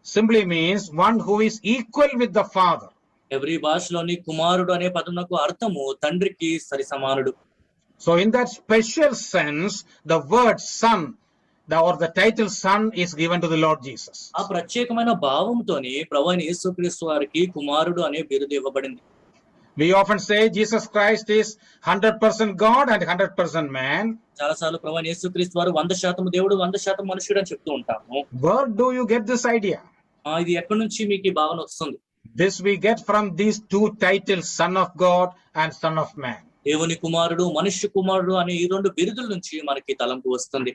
simply means one who is equal with the Father. Every భాషలోని కుమారుడు అనే పదమునకు అర్థము తండ్రికి సరి సమానుడు. So in that special sense, the word son or the title son is given to the Lord Jesus. ఆ ప్రత్యేకమైన భావంతోని ప్రభువైన యేసుక్రీస్తు వారికి కుమారుడు అనే బిరుదు ఇవ్వబడింది. We often say Jesus Christ is 100% God and 100% man. చాలాసార్లు ప్రభువైన యేసుక్రీస్తు వారు 100% దేవుడు 100% మనుషుడు అని చెప్తూ ఉంటాము. Where do you get this idea? ఇది ఎక్కడి నుంచి మీకు ఈ భావన వస్తుంది? This we get from these two titles, Son of God and Son of Man. దేవుని కుమారుడు, మనుష్య కుమారుడు అనే ఈ రెండు బిరుదుల నుంచి మనకి తలంపు వస్తుంది.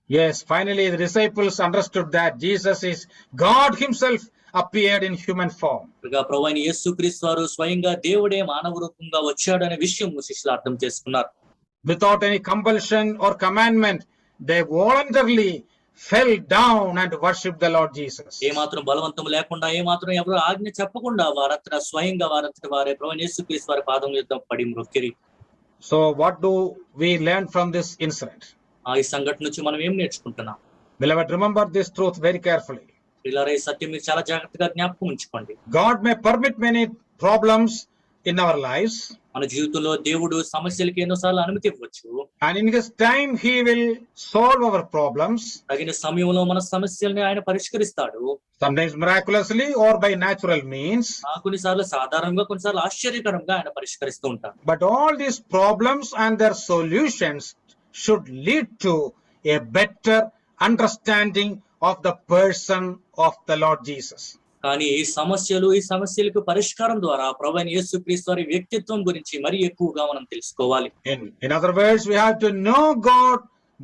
Yes, finally the disciples understood that Jesus is God himself appeared in human form. ప్రభువైన యేసుక్రీస్తు వారు స్వయంగా దేవుడే మానవ రూపంగా వచ్చాడు అనే విషయం శిష్యులు అర్థం చేసుకున్నారు. Without any compulsion or commandment, they voluntarily fell down and worshipped the Lord Jesus. ఏ మాత్రం బలవంతం లేకుండా, ఏ మాత్రం ఎవరు ఆజ్ఞ చెప్పకుండా వారంతట స్వయంగా వారే ప్రభువైన యేసుక్రీస్తు వారి పాదం మీద పడి మొక్కిరి. So what do we learn from this incident? ఈ సంఘటన నుంచి మనం ఏం నేర్చుకుంటున్నాం? Beloved, remember this truth very carefully. పిల్లలే, సత్యం మీరు చాలా జాగ్రత్తగా జ్ఞాపకం ఉంచుకోండి. God may permit many problems in our lives. మన జీవితంలో దేవుడు సమస్యలకి ఎన్నోసార్లు అనుమతి ఇవ్వచ్చు. And in his time he will solve our problems. తగిన సమయంలో మన సమస్యల్ని ఆయన పరిష్కరిస్తాడు. Sometimes miraculously or by natural means. కొన్నిసార్లు సాధారణంగా, కొన్నిసార్లు ఆశ్చర్యకరంగా ఆయన పరిష్కరిస్తూ ఉంటారు. But all these problems and their solutions should lead to a better understanding of the person of the Lord Jesus. కానీ ఈ సమస్యలకు పరిష్కారం ద్వారా ప్రభువైన యేసుక్రీస్తు వారి వ్యక్తిత్వం గురించి మరి ఎక్కువగా మనం తెలుసుకోవాలి. In other words, we have to know God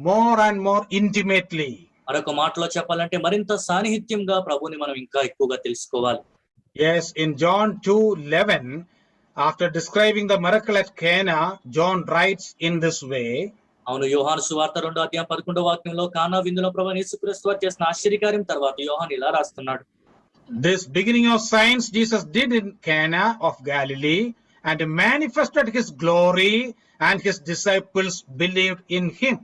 more and more intimately. మరొక మాటలో చెప్పాలంటే మరింత సాన్నిహిత్యంగా ప్రభువుని మనం ఇంకా ఎక్కువగా తెలుసుకోవాలి. Yes, in John 2:11, after describing the miracle at Cana, John writes in this way. అవును, యోహాను సువార్త 2:11 కానా విందులో ప్రభువైన యేసుక్రీస్తు వారు చేసిన ఆశ్చర్యకార్యం తర్వాత యోహాను ఇలా రాస్తున్నాడు. This beginning of signs Jesus did in Cana of Galilee and manifested his glory, and his disciples believed in him.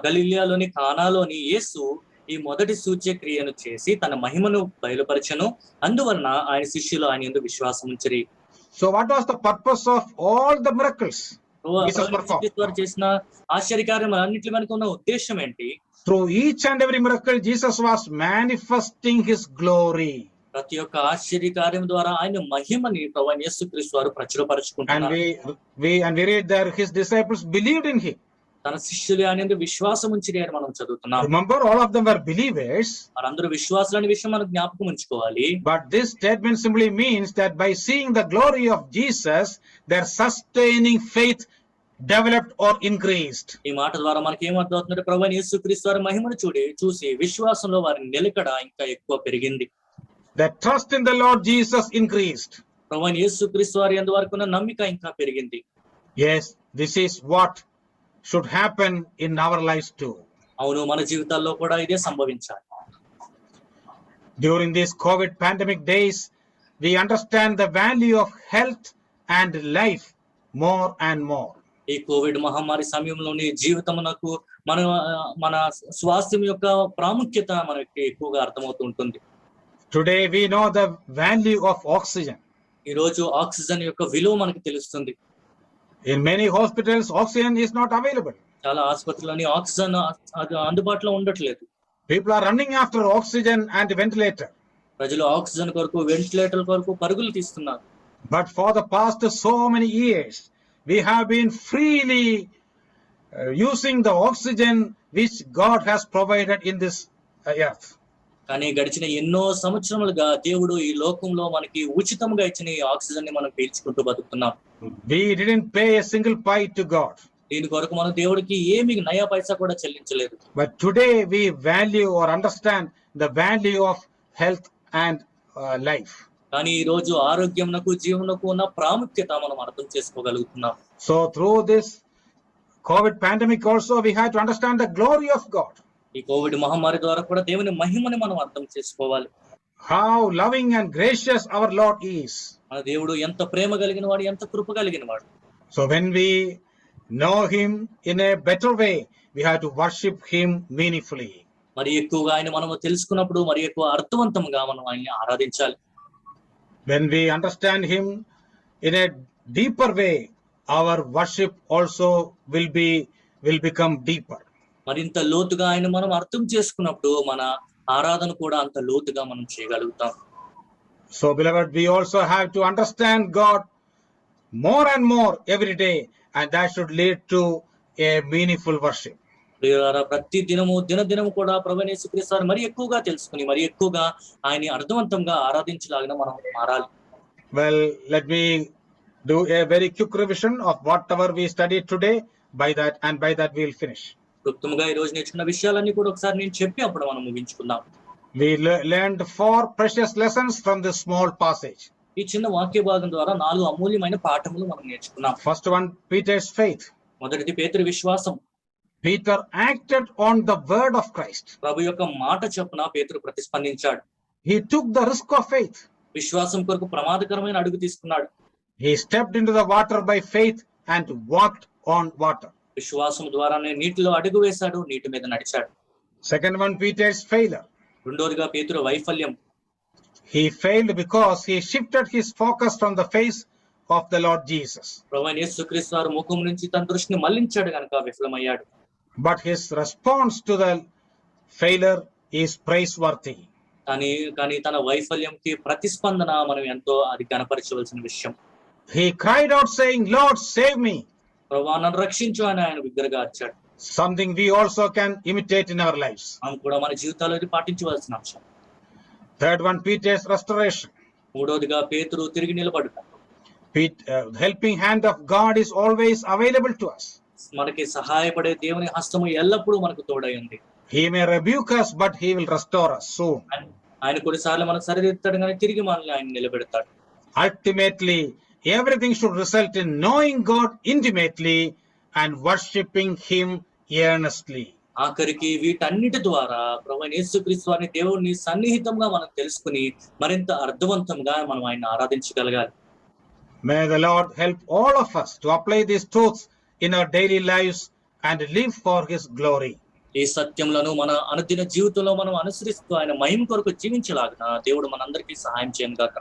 గలిలియాలోని కానాలోని యేసు ఈ మొదటి సూచ్యక్రియను చేసి తన మహిమను బయలుపరచెను, అందువలన ఆయన శిష్యులు ఆయన యందు విశ్వాసం ఉంచిరి. So what was the purpose of all the miracles Jesus performed? చేసిన ఆశ్చర్యకార్యం అన్నింటి వెనుక ఉన్న ఉద్దేశం ఏంటి? Through each and every miracle Jesus was manifesting his glory. ప్రతి ఒక్క ఆశ్చర్యకార్యం ద్వారా ఆయన మహిమని ప్రభువైన యేసుక్రీస్తు వారు ప్రచురపరుచుకుంటున్నారు. And we read that his disciples believed in him. తన శిష్యులు ఆయన యందు విశ్వాసం ఉంచిరి అని మనం చదువుతున్నాం. Remember, all of them were believers. వారందరూ విశ్వాసులనే విషయం మనం జ్ఞాపకం ఉంచుకోవాలి. But this statement simply means that by seeing the glory of Jesus, their sustaining faith developed or increased. ఈ మాట ద్వారా మనకి ఏమర్థమవుతుందంటే ప్రభువైన యేసుక్రీస్తు వారి మహిమను చూసి విశ్వాసంలో వారి నిలకడ ఇంకా ఎక్కువ పెరిగింది. The trust in the Lord Jesus increased. ప్రభువైన యేసుక్రీస్తు వారి యందు వారికి ఉన్న నమ్మిక ఇంకా పెరిగింది. Yes, this is what should happen in our lives too. అవును, మన జీవితాల్లో కూడా ఇదే సంభవించాలి. During these COVID pandemic days, we understand the value of health and life more and more. ఈ కోవిడ్ మహమ్మారి సమయంలోని జీవితమునకు మన స్వాస్థ్యం యొక్క ప్రాముఖ్యత మనకి ఎక్కువగా అర్థమవుతూ ఉంటుంది. Today we know the value of oxygen. ఈ రోజు ఆక్సిజన్ యొక్క విలువ మనకు తెలుస్తుంది. In many hospitals, oxygen is not available. చాలా ఆసుపత్రుల్లోని ఆక్సిజన్ అందుబాటులో ఉండట్లేదు. People are running after oxygen and ventilator. ప్రజలు ఆక్సిజన్ కొరకు వెంటిలేటర్ కొరకు పరుగులు తీస్తున్నారు. But for the past so many years, we have been freely using the oxygen which God has provided in this earth. కానీ గడిచిన ఎన్నో సంవత్సరములుగా దేవుడు ఈ లోకంలో మనకి ఉచితంగా ఇచ్చిన ఈ ఆక్సిజన్ ని మనం పీల్చుకుంటూ బతుకుతున్నాం. We didn't pay a single pie to God. దీని కొరకు మనం దేవుడికి ఏమి నయా పైసా కూడా చెల్లించలేదు. But today we value or understand the value of health and life. కానీ ఈ రోజు ఆరోగ్యంనకు జీవనకు ఉన్న ప్రాముఖ్యత మనం అర్థం చేసుకోగలుగుతున్నాం. So through this COVID pandemic also we have to understand the glory of God. ఈ కోవిడ్ మహమ్మారి ద్వారా కూడా దేవుని మహిమని మనం అర్థం చేసుకోవాలి. How loving and gracious our Lord is. మన దేవుడు ఎంత ప్రేమ కలిగిన వాడు, ఎంత కృప కలిగిన వాడు. So when we know him in a better way, we have to worship him meaningfully. మరి ఎక్కువగా ఆయన మనము తెలుసుకున్నప్పుడు మరి ఎక్కువ అర్థవంతంగా మనం ఆయన్ని ఆరాధించాలి. When we understand him in a deeper way, our worship also will become deeper. మరింత లోతుగా ఆయన మనం అర్థం చేసుకున్నప్పుడు మన ఆరాధన కూడా అంత లోతుగా మనం చేయగలుగుతాం. So beloved, we also have to understand God more and more every day, and that should lead to a meaningful worship. ప్రియులారా, ప్రతి దినదినము కూడా ప్రభువైన యేసుక్రీస్తుని మరి ఎక్కువగా తెలుసుకుని మరి ఎక్కువగా ఆయన్ని అర్థవంతంగా ఆరాధించలాగిన మనం మారాలి. Well, let me do a very quick revision of whatever we studied today. By that we will finish. క్లుప్తంగా ఈ రోజు నేర్చుకున్న విషయాలన్నీ కూడా ఒకసారి నేను చెప్పి అప్పుడు మనం ముగించుకుందాం. We learned 4 precious lessons from this small passage. ఈ చిన్న వాక్య భాగం ద్వారా 4 అమూల్యమైన పాఠములు మనం నేర్చుకున్నాం. First one, Peter's faith. మొదటిది పేతురు విశ్వాసం. Peter acted on the word of Christ. ప్రభు యొక్క మాట చొప్పున పేతురు ప్రతిస్పందించాడు. He took the risk of faith. విశ్వాసం కొరకు ప్రమాదకరమైన అడుగు తీసుకున్నాడు. He stepped into the water by faith and walked on water. విశ్వాసం ద్వారానే నీటిలో అడుగు వేశాడు, నీటి మీద నడిచాడు. Second one, Peter's failure. రెండోదిగా పేతురు వైఫల్యం. He failed because he shifted his focus from the face of the Lord Jesus. ప్రభువైన యేసుక్రీస్తు వారి ముఖం నుంచి తన దృష్టిని మళ్లించాడు గనుక విఫలమయ్యాడు. But his response to the failure is praiseworthy. కానీ తన వైఫల్యంకి ప్రతిస్పందన మనం ఎంతో అది కనపరచవలసిన విషయం. He cried out saying, Lord, save me. ప్రభువా నన్ను రక్షించు అని ఆయన బిగ్గరగా అరిచాడు. Something we also can imitate in our lives. మనం కూడా మన జీవితాల్లో ఇది పాటించవలసిన అంశం. Third one, Peter's restoration. మూడోదిగా పేతురు తిరిగి నిలబడుట. Helping hand of God is always available to us. మనకి సహాయపడే దేవుని హస్తము ఎల్లప్పుడూ మనకు తోడై ఉంది. He may rebuke us, but he will restore us soon. ఆయన కొన్నిసార్లు మనం సరిదిద్దుతాడు కానీ తిరిగి మనల్ని ఆయన నిలబెడతాడు. Ultimately, everything should result in knowing God intimately and worshiping him earnestly. ఆఖరికి వీటన్నిటి ద్వారా ప్రభువైన యేసుక్రీస్తు వారిని దేవుణ్ణి సన్నిహితంగా మనం తెలుసుకుని మరింత అర్థవంతంగా మనం ఆయన ఆరాధించగలగాలి. May the Lord help all of us to apply these truths in our daily lives and live for his glory. ఈ సత్యములను మన అనుదిన జీవితంలో మనం అనుసరిస్తూ ఆయన మహిమ కొరకు జీవించలాగిన దేవుడు మనందరికీ సహాయం చేయను గాక.